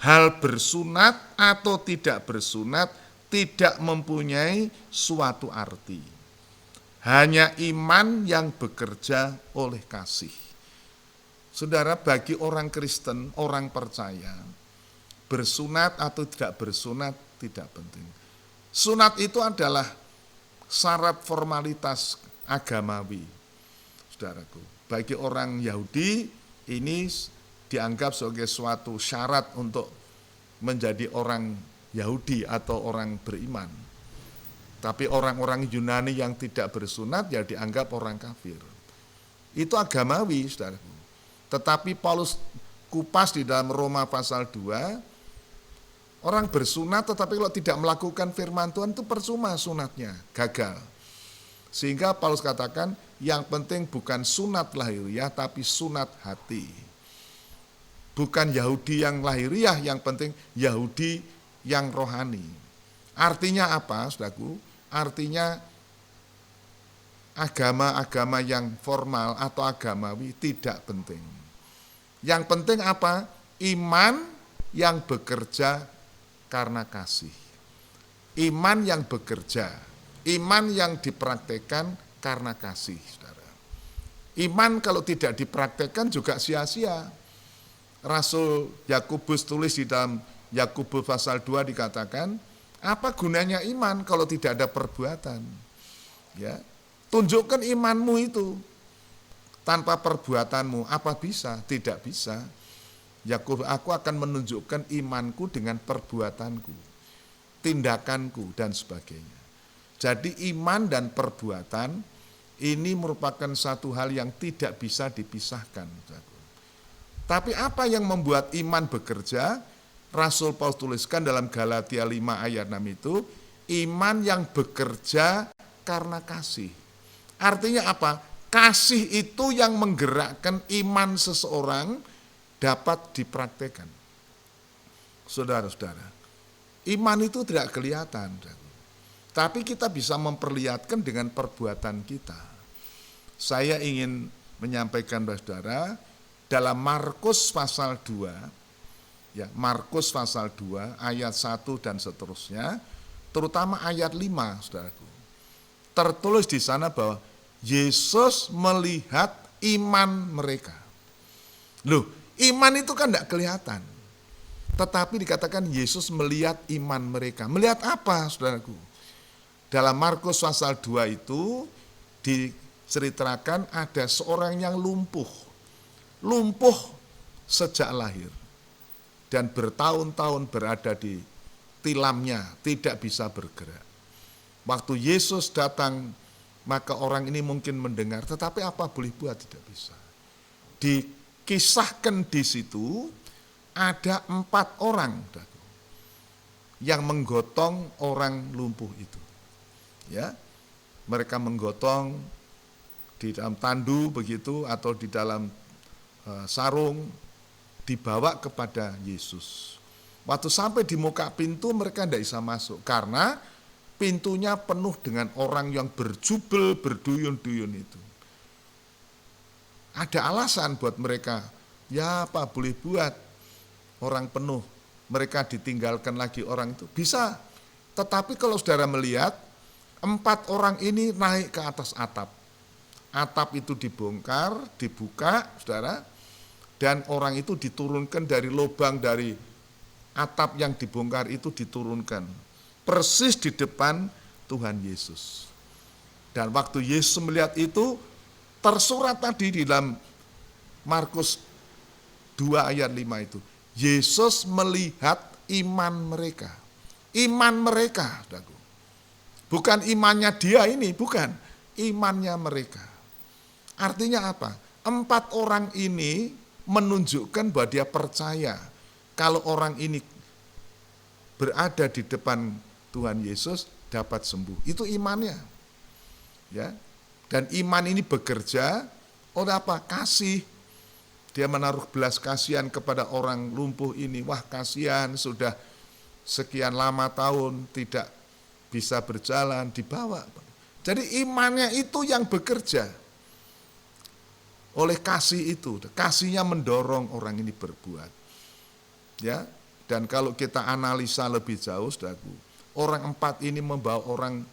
hal bersunat atau tidak bersunat tidak mempunyai suatu arti. Hanya iman yang bekerja oleh kasih. Saudara, bagi orang Kristen, orang percaya, bersunat atau tidak bersunat tidak penting. Sunat itu adalah syarat formalitas agamawi, saudaraku. Bagi orang Yahudi ini dianggap sebagai suatu syarat untuk menjadi orang Yahudi atau orang beriman. Tapi orang-orang Yunani yang tidak bersunat ya dianggap orang kafir. Itu agamawi, saudaraku. Tetapi Paulus kupas di dalam Roma pasal 2, orang bersunat tetapi kalau tidak melakukan firman Tuhan itu percuma sunatnya, gagal. Sehingga Paulus katakan yang penting bukan sunat lahiriah tapi sunat hati. Bukan Yahudi yang lahiriah, yang penting Yahudi yang rohani. Artinya apa, saudaraku? Artinya agama-agama yang formal atau agamawi tidak penting. Yang penting apa? Iman yang bekerja karena kasih. Iman yang bekerja, iman yang dipraktekkan karena kasih, saudara. Iman kalau tidak dipraktekkan juga sia-sia. Rasul Yakobus tulis di dalam Yakobus pasal 2 dikatakan, apa gunanya iman kalau tidak ada perbuatan? Ya, tunjukkan imanmu itu. Tanpa perbuatanmu apa bisa? Tidak bisa. Yakub, aku akan menunjukkan imanku dengan perbuatanku, tindakanku, dan sebagainya. Jadi iman dan perbuatan ini merupakan satu hal yang tidak bisa dipisahkan. Tapi apa yang membuat iman bekerja? Rasul Paulus tuliskan dalam Galatia 5 ayat 6 itu, iman yang bekerja karena kasih. Artinya apa? Kasih itu yang menggerakkan iman seseorang dapat dipraktekkan. Saudara-saudara, iman itu tidak kelihatan, tapi kita bisa memperlihatkan dengan perbuatan kita. Saya ingin menyampaikan kepada saudara, dalam Markus pasal 2, ya, Markus pasal 2 ayat 1 dan seterusnya, terutama ayat 5, saudaraku. Tertulis di sana bahwa Yesus melihat iman mereka. Loh, iman itu kan tidak kelihatan. Tetapi dikatakan Yesus melihat iman mereka. Melihat apa, saudaraku? Dalam Markus pasal 2 itu diceritakan ada seorang yang lumpuh. Lumpuh sejak lahir. Dan bertahun-tahun berada di tilamnya, tidak bisa bergerak. Waktu Yesus datang, maka orang ini mungkin mendengar, tetapi apa boleh buat? Tidak bisa. Dikisahkan di situ ada 4 orang yang menggotong orang lumpuh itu. Ya, mereka menggotong di dalam tandu begitu atau di dalam sarung, dibawa kepada Yesus. Waktu sampai di muka pintu mereka tidak bisa masuk karena pintunya penuh dengan orang yang berjubel, berduyun-duyun itu. Ada alasan buat mereka, ya apa boleh buat, orang penuh, mereka ditinggalkan lagi orang itu. Bisa, tetapi kalau saudara melihat, 4 orang ini naik ke atas atap. Atap itu dibongkar, dibuka, saudara, dan orang itu diturunkan dari lubang dari atap yang dibongkar itu diturunkan. Persis di depan Tuhan Yesus. Dan waktu Yesus melihat itu, tersurat tadi di dalam Markus 2 ayat 5 itu. Yesus melihat iman mereka. Iman mereka, saudaraku. Bukan imannya dia ini, bukan. Imannya mereka. Artinya apa? 4 orang ini menunjukkan bahwa dia percaya kalau orang ini berada di depan Tuhan Yesus dapat sembuh. Itu imannya. Ya. Dan iman ini bekerja oleh apa? Kasih. Dia menaruh belas kasihan kepada orang lumpuh ini. Wah, kasihan, sudah sekian lama tahun tidak bisa berjalan, dibawa. Jadi imannya itu yang bekerja. Oleh kasih itu, kasihnya mendorong orang ini berbuat. Ya, dan kalau kita analisa lebih jauh, saudaraku, orang 4 ini membawa orang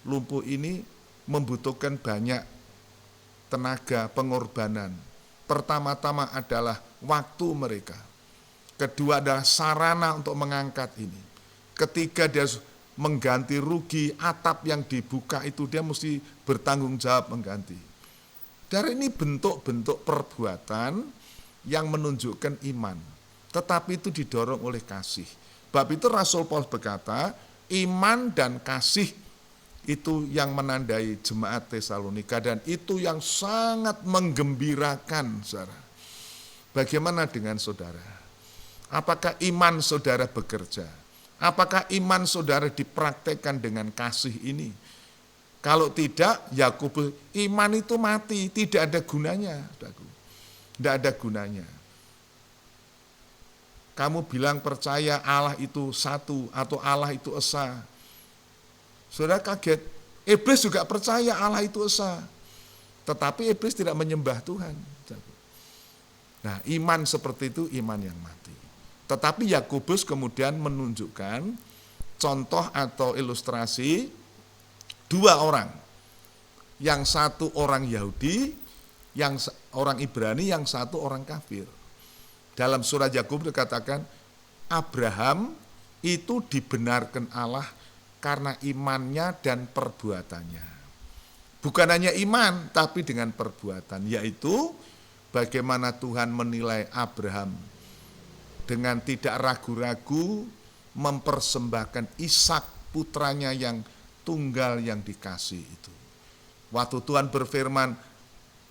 lumpuh ini membutuhkan banyak tenaga, pengorbanan. Pertama-tama adalah waktu mereka. Kedua adalah sarana untuk mengangkat ini. Ketiga dia mengganti rugi, atap yang dibuka itu dia mesti bertanggung jawab mengganti. Dari ini bentuk-bentuk perbuatan yang menunjukkan iman. Tetapi itu didorong oleh kasih. Bab itu Rasul Paulus berkata, iman dan kasih itu yang menandai jemaat Tesalonika, dan itu yang sangat menggembirakan, saudara. Bagaimana dengan saudara? Apakah iman saudara bekerja? Apakah iman saudara dipraktekkan dengan kasih ini? Kalau tidak, Yakobus, iman itu mati, tidak ada gunanya, saudaraku. Tidak ada gunanya. Kamu bilang percaya Allah itu satu atau Allah itu esa. Saudara kaget, iblis juga percaya Allah itu esa. Tetapi iblis tidak menyembah Tuhan. Nah, iman seperti itu iman yang mati. Tetapi Yakobus kemudian menunjukkan contoh atau ilustrasi 2 orang. Yang satu orang Yahudi, yang orang Ibrani, yang satu orang kafir. Dalam surat Yakobus dikatakan, Abraham itu dibenarkan Allah karena imannya dan perbuatannya. Bukan hanya iman, tapi dengan perbuatan, yaitu bagaimana Tuhan menilai Abraham dengan tidak ragu-ragu mempersembahkan Ishak putranya yang tunggal yang dikasih itu. Waktu Tuhan berfirman,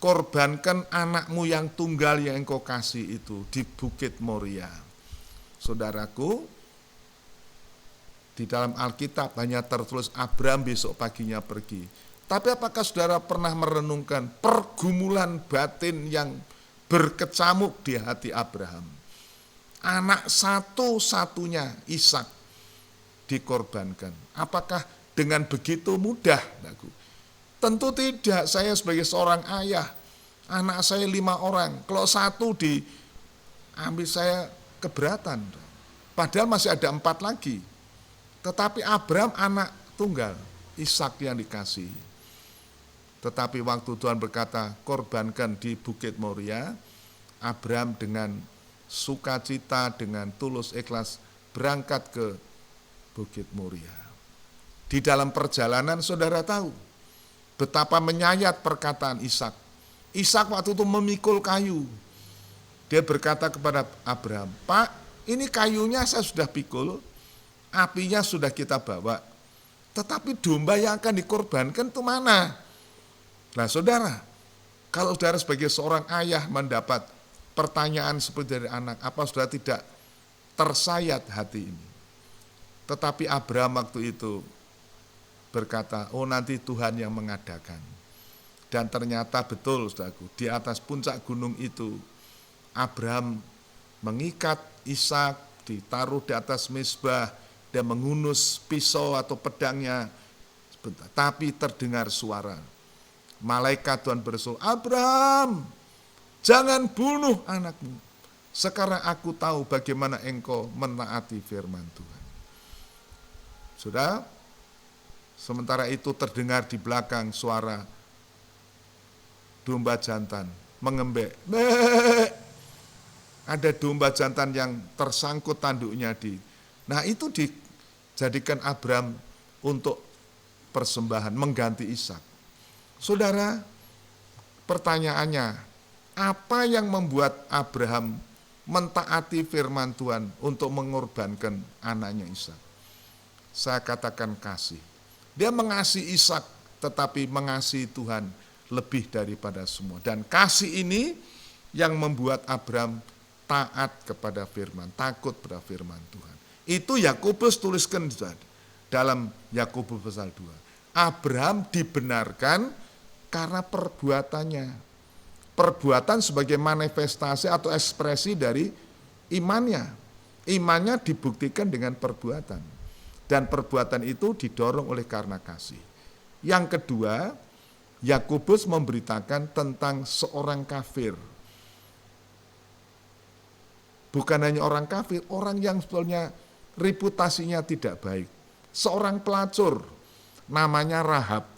korbankan anakmu yang tunggal yang engkau kasih itu di Bukit Moria. Saudaraku, di dalam Alkitab hanya tertulis Abraham besok paginya pergi. Tapi apakah saudara pernah merenungkan pergumulan batin yang berkecamuk di hati Abraham? Anak satu-satunya Ishak dikorbankan. Apakah dengan begitu mudah? Tentu tidak. Saya sebagai seorang ayah, anak saya 5 orang. Kalau satu diambil saya keberatan. Padahal masih ada 4 lagi. Tetapi Abraham anak tunggal, Ishak yang dikasih. Tetapi waktu Tuhan berkata, korbankan di Bukit Moria, Abraham dengan sukacita, dengan tulus ikhlas berangkat ke Bukit Moria. Di dalam perjalanan saudara tahu betapa menyayat perkataan Ishak. Ishak waktu itu memikul kayu. Dia berkata kepada Abraham, Pak, ini kayunya saya sudah pikul, apinya sudah kita bawa, tetapi domba yang akan dikorbankan itu mana? Nah saudara, kalau saudara sebagai seorang ayah mendapat pertanyaan seperti dari anak, apa saudara tidak tersayat hati ini? Tetapi Abraham waktu itu berkata, oh nanti Tuhan yang mengadakan. Dan ternyata betul saudaraku, di atas puncak gunung itu, Abraham mengikat Ishak, ditaruh di atas mezbah, dan menghunus pisau atau pedangnya. Sebentar, tapi terdengar suara. Malaikat Tuhan berseru, Abraham, jangan bunuh anakmu. Sekarang aku tahu bagaimana engkau menaati firman Tuhan. Sudah, sementara itu terdengar di belakang suara domba jantan mengembek. Ada domba jantan yang tersangkut tanduknya Nah itu dijadikan Abraham untuk persembahan, mengganti Ishak. Saudara, pertanyaannya, apa yang membuat Abraham mentaati firman Tuhan untuk mengorbankan anaknya Ishak? Saya katakan kasih. Dia mengasihi Ishak, tetapi mengasihi Tuhan lebih daripada semua. Dan kasih ini yang membuat Abraham taat kepada firman, takut pada firman Tuhan. Itu Yakobus tuliskan dalam Yakobus pasal 2. Abraham dibenarkan karena perbuatannya. Perbuatan sebagai manifestasi atau ekspresi dari imannya. Imannya dibuktikan dengan perbuatan. Dan perbuatan itu didorong oleh karena kasih. Yang kedua, Yakobus memberitakan tentang seorang kafir. Bukan hanya orang kafir, orang yang sebetulnya reputasinya tidak baik. Seorang pelacur, namanya Rahab.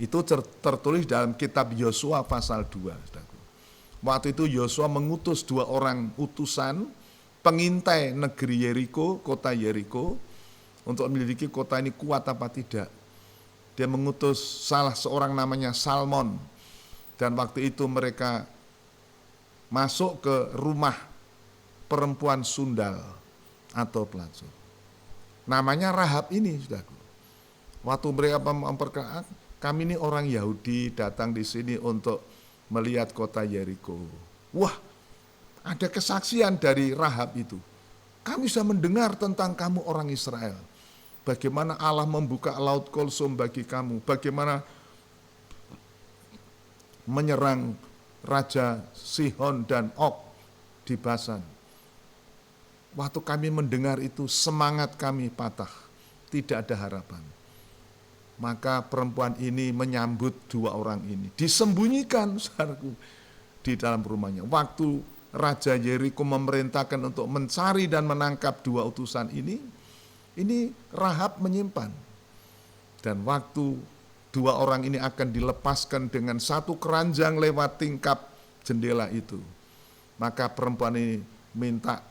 Itu tertulis dalam kitab Yosua pasal 2. Waktu itu Yosua mengutus 2 orang utusan, pengintai negeri Yeriko, kota Yeriko, untuk menyelidiki kota ini kuat apa tidak. Dia mengutus salah seorang namanya Salmon, dan waktu itu mereka masuk ke rumah perempuan sundal atau pelacur. Namanya Rahab ini, saudaraku. Waktu mereka memperkenalkan, kami ini orang Yahudi datang di sini untuk melihat kota Yeriko. Wah, ada kesaksian dari Rahab itu. Kami sudah mendengar tentang kamu orang Israel. Bagaimana Allah membuka laut Kulsum bagi kamu. Bagaimana menyerang Raja Sihon dan Og di Basan. Waktu kami mendengar itu, semangat kami patah. Tidak ada harapan. Maka perempuan ini menyambut 2 orang ini. Disembunyikan, saudaraku, di dalam rumahnya. Waktu Raja Yeriko memerintahkan untuk mencari dan menangkap 2 utusan ini Rahab menyimpan. Dan waktu 2 orang ini akan dilepaskan dengan 1 keranjang lewat tingkap jendela itu. Maka perempuan ini minta,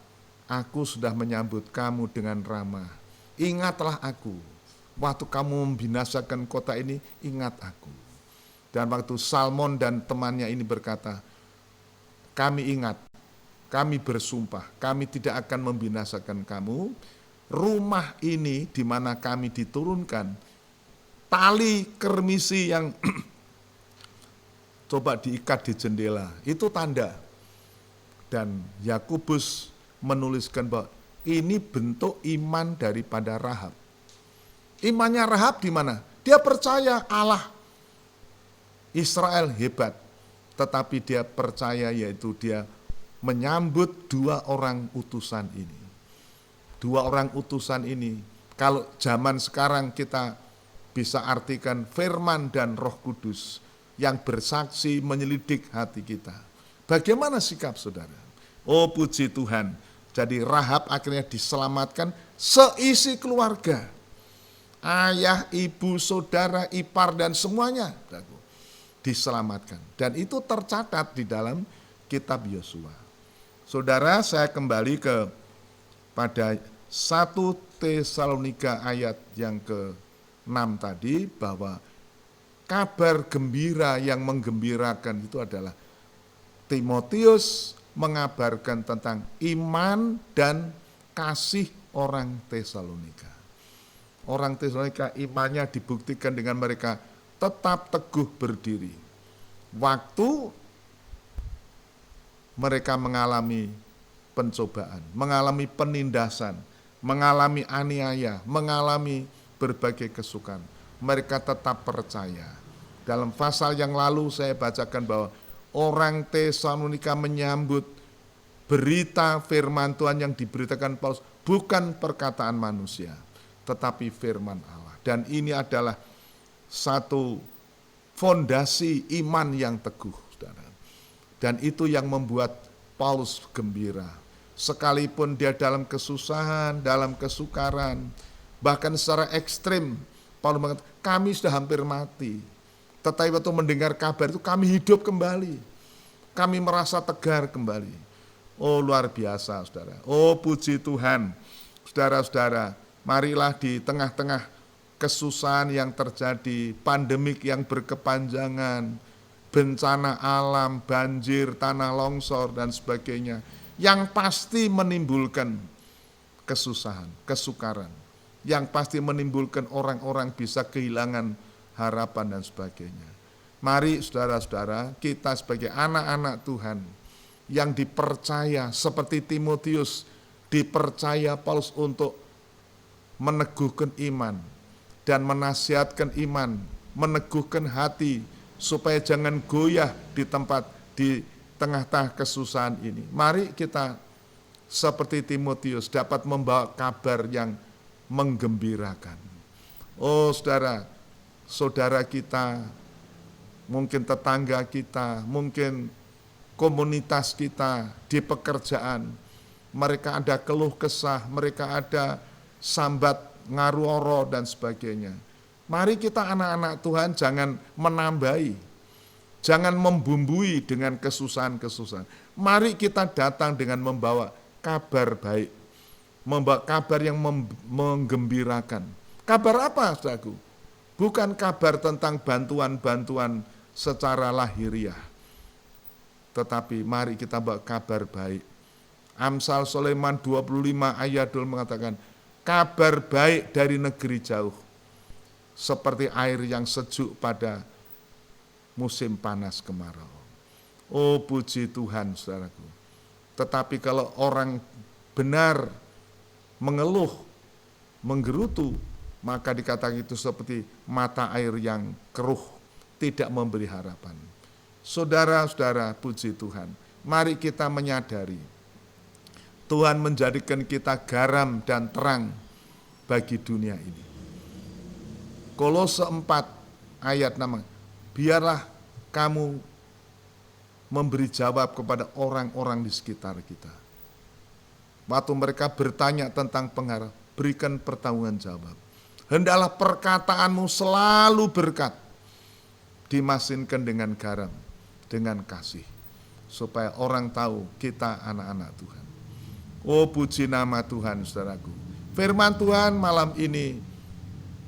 aku sudah menyambut kamu dengan ramah. Ingatlah aku. Waktu kamu membinasakan kota ini, ingat aku. Dan waktu Salmon dan temannya ini berkata, kami ingat, kami bersumpah, kami tidak akan membinasakan kamu. Rumah ini di mana kami diturunkan, tali kermisi yang coba diikat di jendela, itu tanda. Dan Yakobus menuliskan bahwa ini bentuk iman daripada Rahab. Imannya Rahab di mana? Dia percaya Allah Israel hebat, tetapi dia percaya yaitu dia menyambut 2 orang utusan ini. 2 orang utusan ini, kalau zaman sekarang kita bisa artikan firman dan Roh Kudus yang bersaksi menyelidik hati kita. Bagaimana sikap saudara? Oh puji Tuhan, jadi Rahab akhirnya diselamatkan seisi keluarga. Ayah, ibu, saudara, ipar, dan semuanya diselamatkan. Dan itu tercatat di dalam kitab Yosua. Saudara, saya kembali pada 1 Tesalonika ayat yang ke-6 tadi, bahwa kabar gembira yang menggembirakan itu adalah Timotius mengabarkan tentang iman dan kasih orang Tesalonika. Orang Tesalonika imannya dibuktikan dengan mereka tetap teguh berdiri. Waktu mereka mengalami pencobaan, mengalami penindasan, mengalami aniaya, mengalami berbagai kesukaan, mereka tetap percaya. Dalam pasal yang lalu saya bacakan bahwa orang Tesalonika menyambut berita firman Tuhan yang diberitakan Paulus bukan perkataan manusia, tetapi firman Allah. Dan ini adalah satu fondasi iman yang teguh, saudara. Dan itu yang membuat Paulus gembira. Sekalipun dia dalam kesusahan, dalam kesukaran, bahkan secara ekstrim, Paulus mengatakan, kami sudah hampir mati. Tetapi waktu mendengar kabar itu kami hidup kembali. Kami merasa tegar kembali. Oh luar biasa, saudara. Oh puji Tuhan. Saudara-saudara, marilah di tengah-tengah kesusahan yang terjadi, pandemik yang berkepanjangan, bencana alam, banjir, tanah longsor, dan sebagainya, yang pasti menimbulkan kesusahan, kesukaran, yang pasti menimbulkan orang-orang bisa kehilangan harapan dan sebagainya. Mari saudara-saudara, kita sebagai anak-anak Tuhan yang dipercaya seperti Timotius, dipercaya Paulus untuk meneguhkan iman dan menasihatkan iman, meneguhkan hati supaya jangan goyah di tengah-tengah kesusahan ini. Mari kita seperti Timotius dapat membawa kabar yang menggembirakan. Oh saudara, saudara kita, mungkin tetangga kita, mungkin komunitas kita di pekerjaan, mereka ada keluh kesah, mereka ada sambat ngaruoro dan sebagainya. Mari kita anak-anak Tuhan jangan menambahi, jangan membumbui dengan kesusahan-kesusahan. Mari kita datang dengan membawa kabar baik, membawa kabar yang menggembirakan. Kabar apa, saudaraku? Bukan kabar tentang bantuan-bantuan secara lahiriah, tetapi mari kita bawa kabar baik. Amsal Sulaiman 25 ayat 2 mengatakan, kabar baik dari negeri jauh, seperti air yang sejuk pada musim panas kemarau. Oh puji Tuhan saudaraku. Tetapi kalau orang benar mengeluh, menggerutu, maka dikatakan itu seperti mata air yang keruh, tidak memberi harapan. Saudara-saudara, puji Tuhan, mari kita menyadari Tuhan menjadikan kita garam dan terang bagi dunia ini. Kolose 4 ayat 6, biarlah kamu memberi jawab kepada orang-orang di sekitar kita. Waktu mereka bertanya tentang pengaruh, berikan pertanggungan jawab. Hendaklah perkataanmu selalu berkat, dimasinkan dengan garam, dengan kasih, supaya orang tahu kita anak-anak Tuhan. Oh puji nama Tuhan saudaraku. Firman Tuhan malam ini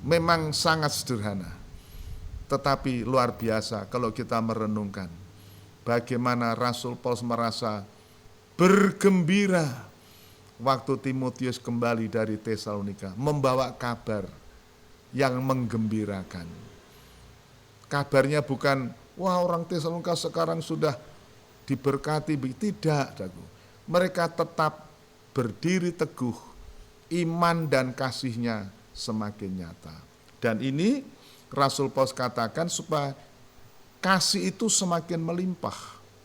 memang sangat sederhana, tetapi luar biasa kalau kita merenungkan bagaimana Rasul Paulus merasa bergembira waktu Timotius kembali dari Tesalonika, membawa kabar yang menggembirakan. Kabarnya bukan, wah orang Tesalonika sekarang sudah diberkati, tidak. Mereka tetap berdiri teguh, iman dan kasihnya semakin nyata. Dan ini Rasul Paulus katakan supaya kasih itu semakin melimpah,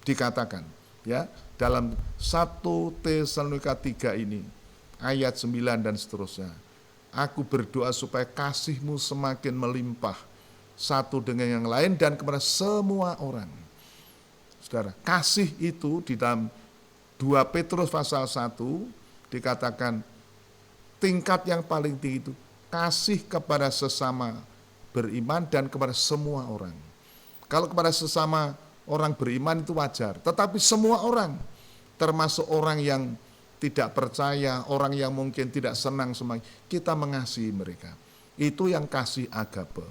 dikatakan ya dalam 1 Tesalonika 3 ini ayat 9 dan seterusnya. Aku berdoa supaya kasihmu semakin melimpah satu dengan yang lain dan kepada semua orang. Saudara, kasih itu di dalam 2 Petrus pasal 1 dikatakan tingkat yang paling tinggi itu kasih kepada sesama beriman dan kepada semua orang. Kalau kepada sesama orang beriman itu wajar, tetapi semua orang, termasuk orang yang tidak percaya, orang yang mungkin tidak senang semuanya, kita mengasihi mereka. Itu yang kasih agape.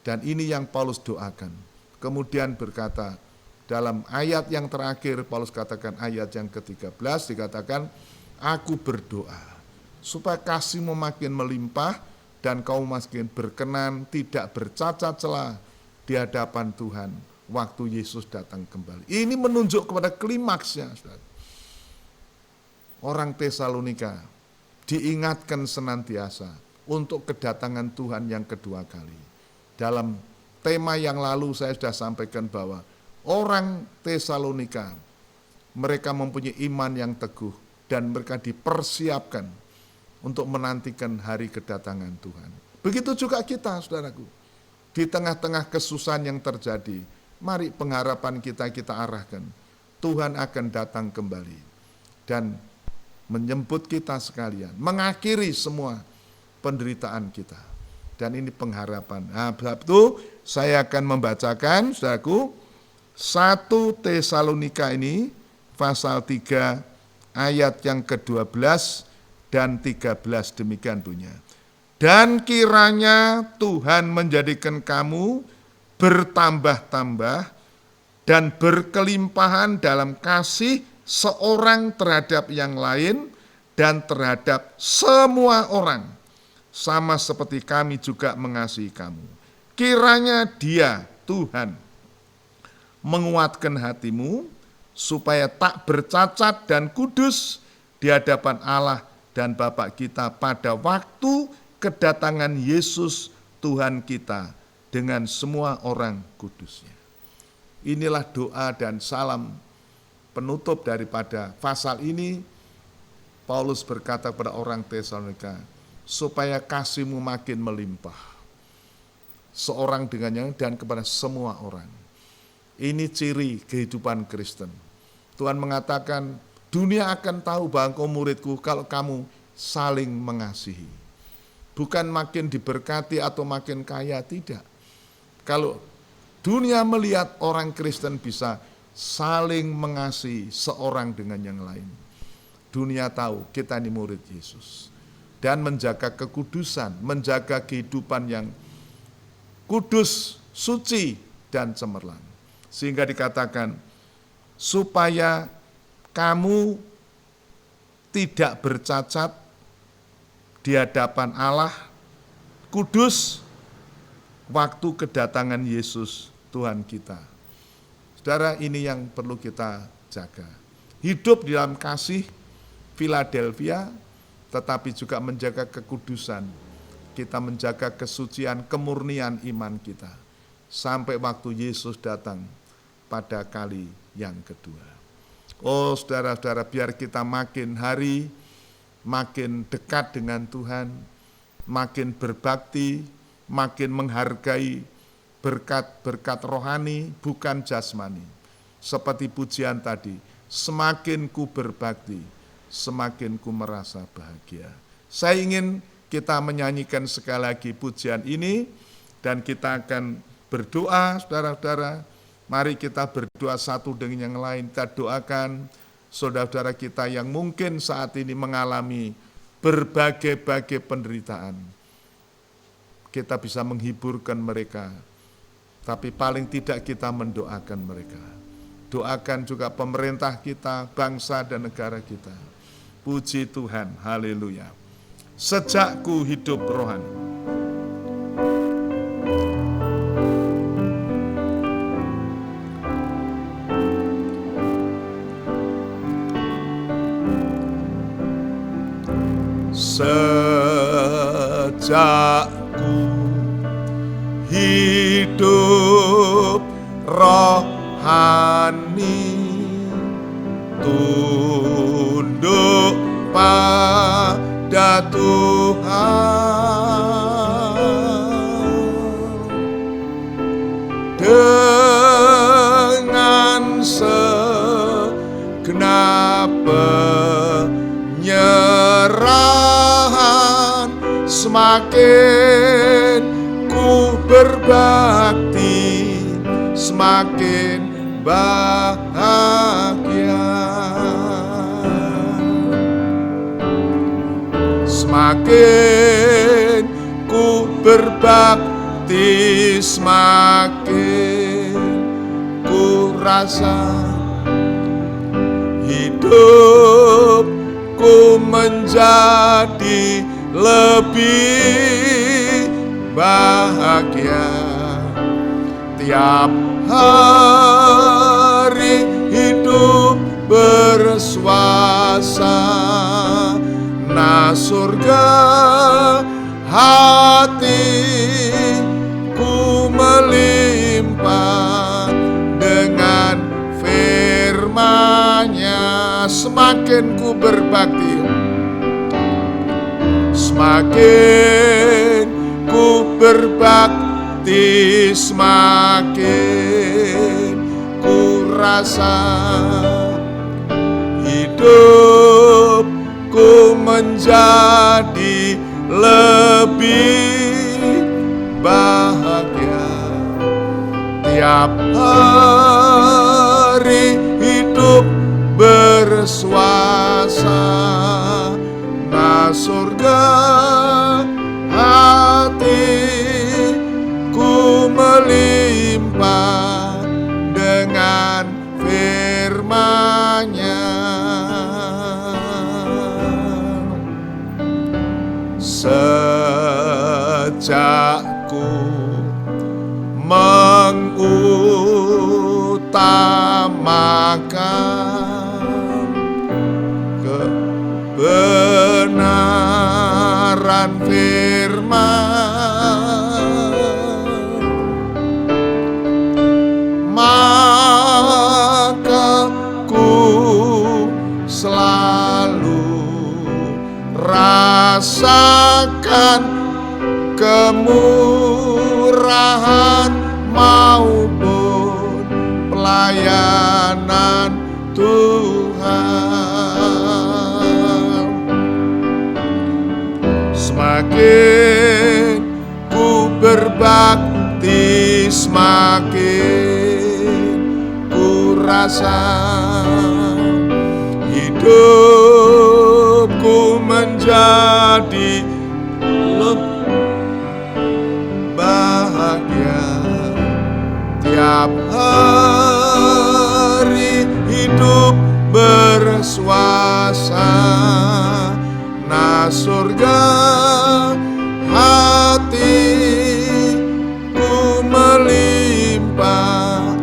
Dan ini yang Paulus doakan. Kemudian berkata, dalam ayat yang terakhir, Paulus katakan ayat yang ke-13, dikatakan, aku berdoa, supaya kasihmu makin melimpah, dan kau makin berkenan, tidak bercacat celah di hadapan Tuhan, waktu Yesus datang kembali. Ini menunjuk kepada klimaksnya, saudara. Orang Tesalonika diingatkan senantiasa untuk kedatangan Tuhan yang kedua kali. Dalam tema yang lalu saya sudah sampaikan bahwa orang Tesalonika, mereka mempunyai iman yang teguh dan mereka dipersiapkan untuk menantikan hari kedatangan Tuhan. Begitu juga kita, saudaraku. Di tengah-tengah kesusahan yang terjadi, mari pengharapan kita arahkan. Tuhan akan datang kembali dan menjemput kita sekalian, mengakhiri semua penderitaan kita. Dan ini pengharapan. Nah, sebab itu saya akan membacakan, saudaraku, 1 Tesalonika ini, pasal 3, ayat yang ke-12 dan 13 demikian bunyinya. Dan kiranya Tuhan menjadikan kamu bertambah-tambah dan berkelimpahan dalam kasih seorang terhadap yang lain dan terhadap semua orang, sama seperti kami juga mengasihi kamu. Kiranya Dia, Tuhan, menguatkan hatimu supaya tak bercacat dan kudus di hadapan Allah dan Bapa kita pada waktu kedatangan Yesus Tuhan kita dengan semua orang kudusnya. Inilah doa dan salam penutup daripada pasal ini, Paulus berkata kepada orang Tesalonika, supaya kasihmu makin melimpah, seorang dengan yang dan kepada semua orang. Ini ciri kehidupan Kristen. Tuhan mengatakan, dunia akan tahu bahwa engkau muridku kalau kamu saling mengasihi. Bukan makin diberkati atau makin kaya, tidak. Kalau dunia melihat orang Kristen bisa saling mengasihi seorang dengan yang lain, dunia tahu kita ini murid Yesus. Dan menjaga kekudusan, menjaga kehidupan yang kudus, suci, dan cemerlang. Sehingga dikatakan, supaya kamu tidak bercacat di hadapan Allah, kudus, waktu kedatangan Yesus Tuhan kita. Saudara, ini yang perlu kita jaga. Hidup di dalam kasih Philadelphia, tetapi juga menjaga kekudusan. Kita menjaga kesucian, kemurnian iman kita. Sampai waktu Yesus datang pada kali yang kedua. Oh saudara-saudara, biar kita makin hari, makin dekat dengan Tuhan, makin berbakti, makin menghargai berkat-berkat rohani, bukan jasmani. Seperti pujian tadi, semakin ku berbakti, semakin ku merasa bahagia. Saya ingin kita menyanyikan sekali lagi pujian ini, dan kita akan berdoa, saudara-saudara. Mari kita berdoa satu dengan yang lain. Kita doakan saudara-saudara kita yang mungkin saat ini mengalami berbagai-bagai penderitaan. Kita bisa menghiburkan mereka, tapi paling tidak kita mendoakan mereka. Doakan juga pemerintah kita, bangsa dan negara kita. Puji Tuhan, haleluya. Sejak ku hidup rohani, sejak ku hidup rohani, tunduk pada Tuhan dengan segenap penyerahan, semakin ku berbakti, semakin bahagia. Semakin ku berbakti, semakin ku rasa hidupku menjadi lebih bahagia. Tiap hari hidup bersuasana surga, hatiku melimpah dengan firman-Nya. Semakin ku berbakti, semakin ku berbakti, semakin ku rasa hidupku menjadi lebih bahagia. Tiap hari hidup bersuasana surga, hatiku melimpah dengan firman-Nya. Sejak ku mengutamakan kebenaran firman, maka ku selalu merasakan kemurahan maupun pelayanan Tuhan. Semakin ku berbakti, semakin ku rasa hidupku menjadi lebih bahagia. Tiap hari hidup bersuasana surga, hatiku melimpah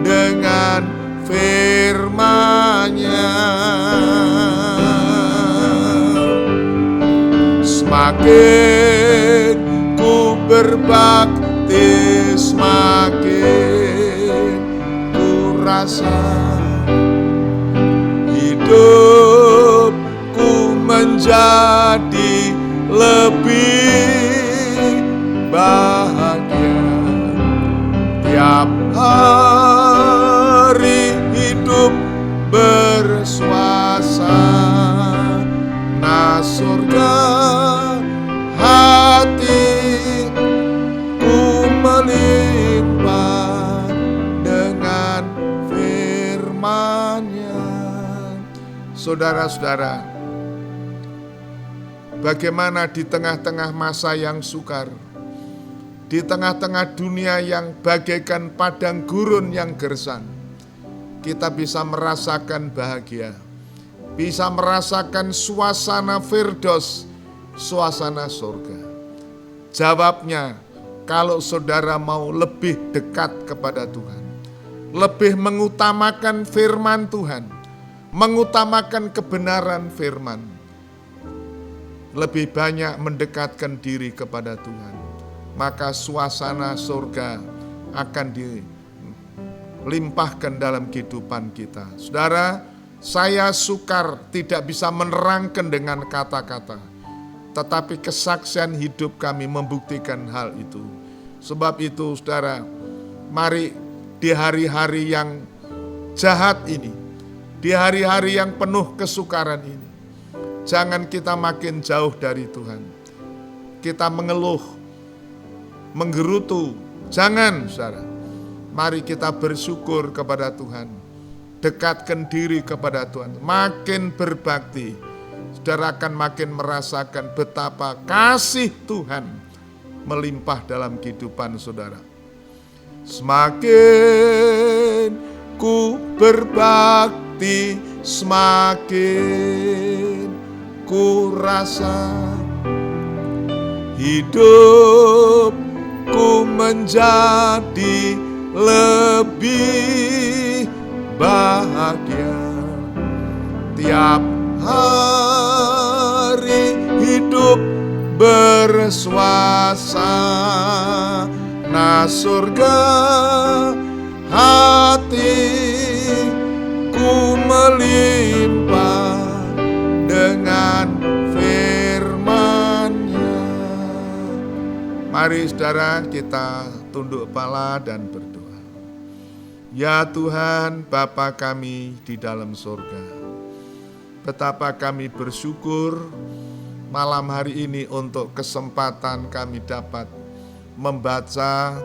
dengan firman-Nya. Semakin ku berbakti, semakin ku rasa hidupku menjadi lebih bahagia. Tiap hari hidup bersuasana surga, hatiku melimpah dengan firman-Nya. Saudara-saudara, bagaimana di tengah-tengah masa yang sukar, di tengah-tengah dunia yang bagaikan padang gurun yang gersang, kita bisa merasakan bahagia, bisa merasakan suasana firdaus, suasana surga. Jawabnya, kalau saudara mau lebih dekat kepada Tuhan, lebih mengutamakan firman Tuhan, mengutamakan kebenaran firman, lebih banyak mendekatkan diri kepada Tuhan, maka suasana surga akan dilimpahkan dalam kehidupan kita. Saudara, saya sukar tidak bisa menerangkan dengan kata-kata, tetapi kesaksian hidup kami membuktikan hal itu. Sebab itu saudara, mari di hari-hari yang jahat ini, di hari-hari yang penuh kesukaran ini, jangan kita makin jauh dari Tuhan. Kita mengeluh, menggerutu, jangan saudara. Mari kita bersyukur kepada Tuhan, dekatkan diri kepada Tuhan, makin berbakti, saudara akan makin merasakan betapa kasih Tuhan melimpah dalam kehidupan saudara. Semakin ku berbakti, semakin ku rasa hidupku menjadi lebih bahagia. Tiap hari hidup bersuasana surga, hatiku melimpah dengan firman-Nya. Mari saudara kita tunduk kepala dan berdoa. Ya Tuhan, Bapa kami di dalam surga, betapa kami bersyukur malam hari ini untuk kesempatan kami dapat membaca,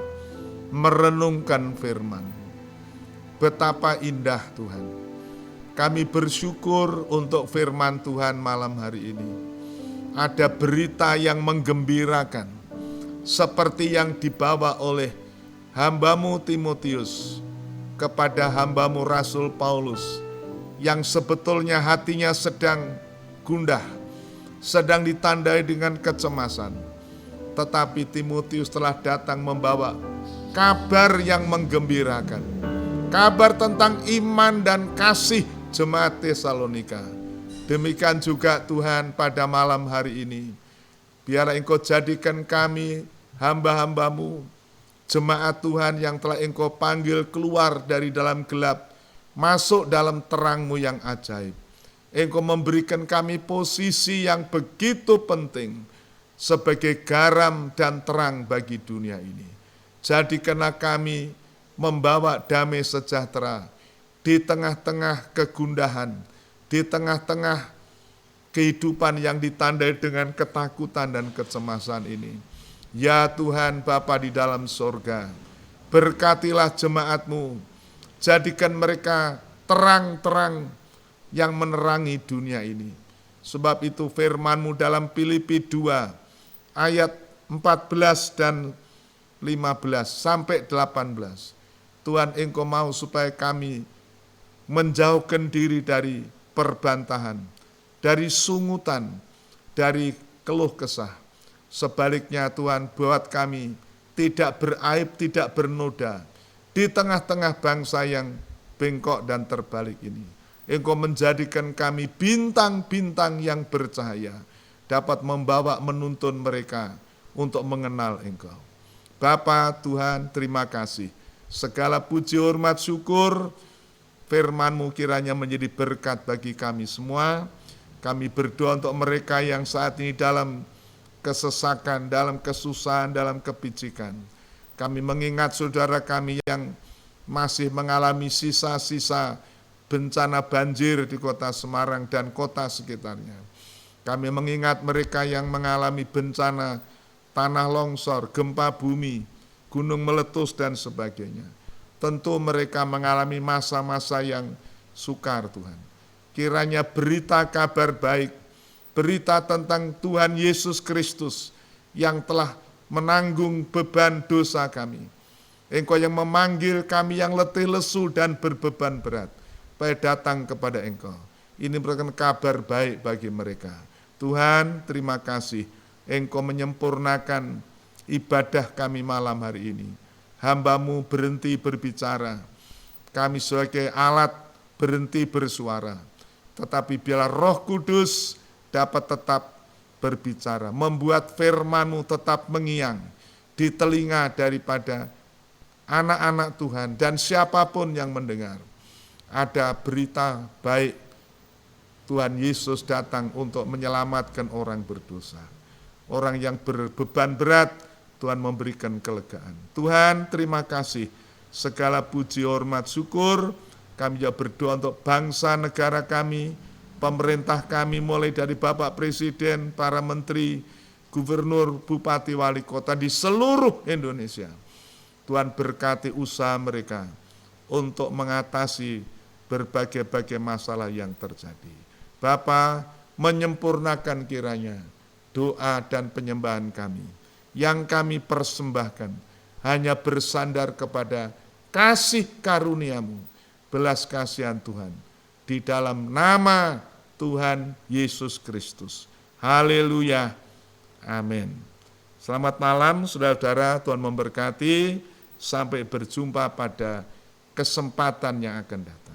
merenungkan firman. Betapa indah Tuhan. Kami bersyukur untuk firman Tuhan malam hari ini. Ada berita yang menggembirakan, seperti yang dibawa oleh hamba-Mu Timotius kepada hamba-Mu Rasul Paulus, yang sebetulnya hatinya sedang gundah, sedang ditandai dengan kecemasan. Tetapi Timotius telah datang membawa kabar yang menggembirakan, kabar tentang iman dan kasih jemaat Tesalonika. Demikian juga Tuhan pada malam hari ini, biarlah Engkau jadikan kami hamba-hamba-Mu, jemaat Tuhan yang telah Engkau panggil keluar dari dalam gelap, masuk dalam terang-Mu yang ajaib. Engkau memberikan kami posisi yang begitu penting sebagai garam dan terang bagi dunia ini. Jadikanlah kami membawa damai sejahtera di tengah-tengah kegundahan, di tengah-tengah kehidupan yang ditandai dengan ketakutan dan kecemasan ini. Ya Tuhan Bapa di dalam sorga, berkatilah jemaat-Mu, jadikan mereka terang-terang yang menerangi dunia ini. Sebab itu firman-Mu dalam Filipi 2 ayat 14 dan 15 sampai 18. Tuhan, Engkau mau supaya kami menjauhkan diri dari perbantahan, dari sungutan, dari keluh kesah. Sebaliknya Tuhan, buat kami tidak beraib, tidak bernoda di tengah-tengah bangsa yang bengkok dan terbalik ini. Engkau menjadikan kami bintang-bintang yang bercahaya, dapat membawa menuntun mereka untuk mengenal Engkau. Bapa Tuhan, terima kasih. Segala puji, hormat, syukur, firman-Mu kiranya menjadi berkat bagi kami semua. Kami berdoa untuk mereka yang saat ini dalam kesesakan, dalam kesusahan, dalam kepicikan. Kami mengingat saudara kami yang masih mengalami sisa-sisa bencana banjir di kota Semarang dan kota sekitarnya. Kami mengingat mereka yang mengalami bencana tanah longsor, gempa bumi, gunung meletus dan sebagainya. Tentu mereka mengalami masa-masa yang sukar Tuhan. Kiranya berita kabar baik, berita tentang Tuhan Yesus Kristus yang telah menanggung beban dosa kami. Engkau yang memanggil kami yang letih lesu dan berbeban berat, supaya datang kepada Engkau. Ini merupakan kabar baik bagi mereka. Tuhan, terima kasih Engkau menyempurnakan ibadah kami malam hari ini. Hamba-Mu berhenti berbicara, kami sebagai alat berhenti bersuara. Tetapi biarlah Roh Kudus dapat tetap berbicara, membuat firman-Mu tetap mengiang di telinga daripada anak-anak Tuhan dan siapapun yang mendengar. Ada berita baik, Tuhan Yesus datang untuk menyelamatkan orang berdosa. Orang yang berbeban berat, Tuhan memberikan kelegaan. Tuhan, terima kasih. Segala puji, hormat, syukur, kami juga berdoa untuk bangsa negara kami, pemerintah kami mulai dari Bapak Presiden, para menteri, gubernur, bupati, wali kota di seluruh Indonesia. Tuhan berkati usaha mereka untuk mengatasi berbagai-bagai masalah yang terjadi. Bapa, menyempurnakan kiranya doa dan penyembahan kami, yang kami persembahkan hanya bersandar kepada kasih karunia-Mu, belas kasihan Tuhan, di dalam nama Tuhan Yesus Kristus. Haleluya, amin. Selamat malam saudara-saudara, Tuhan memberkati, sampai berjumpa pada kesempatan yang akan datang.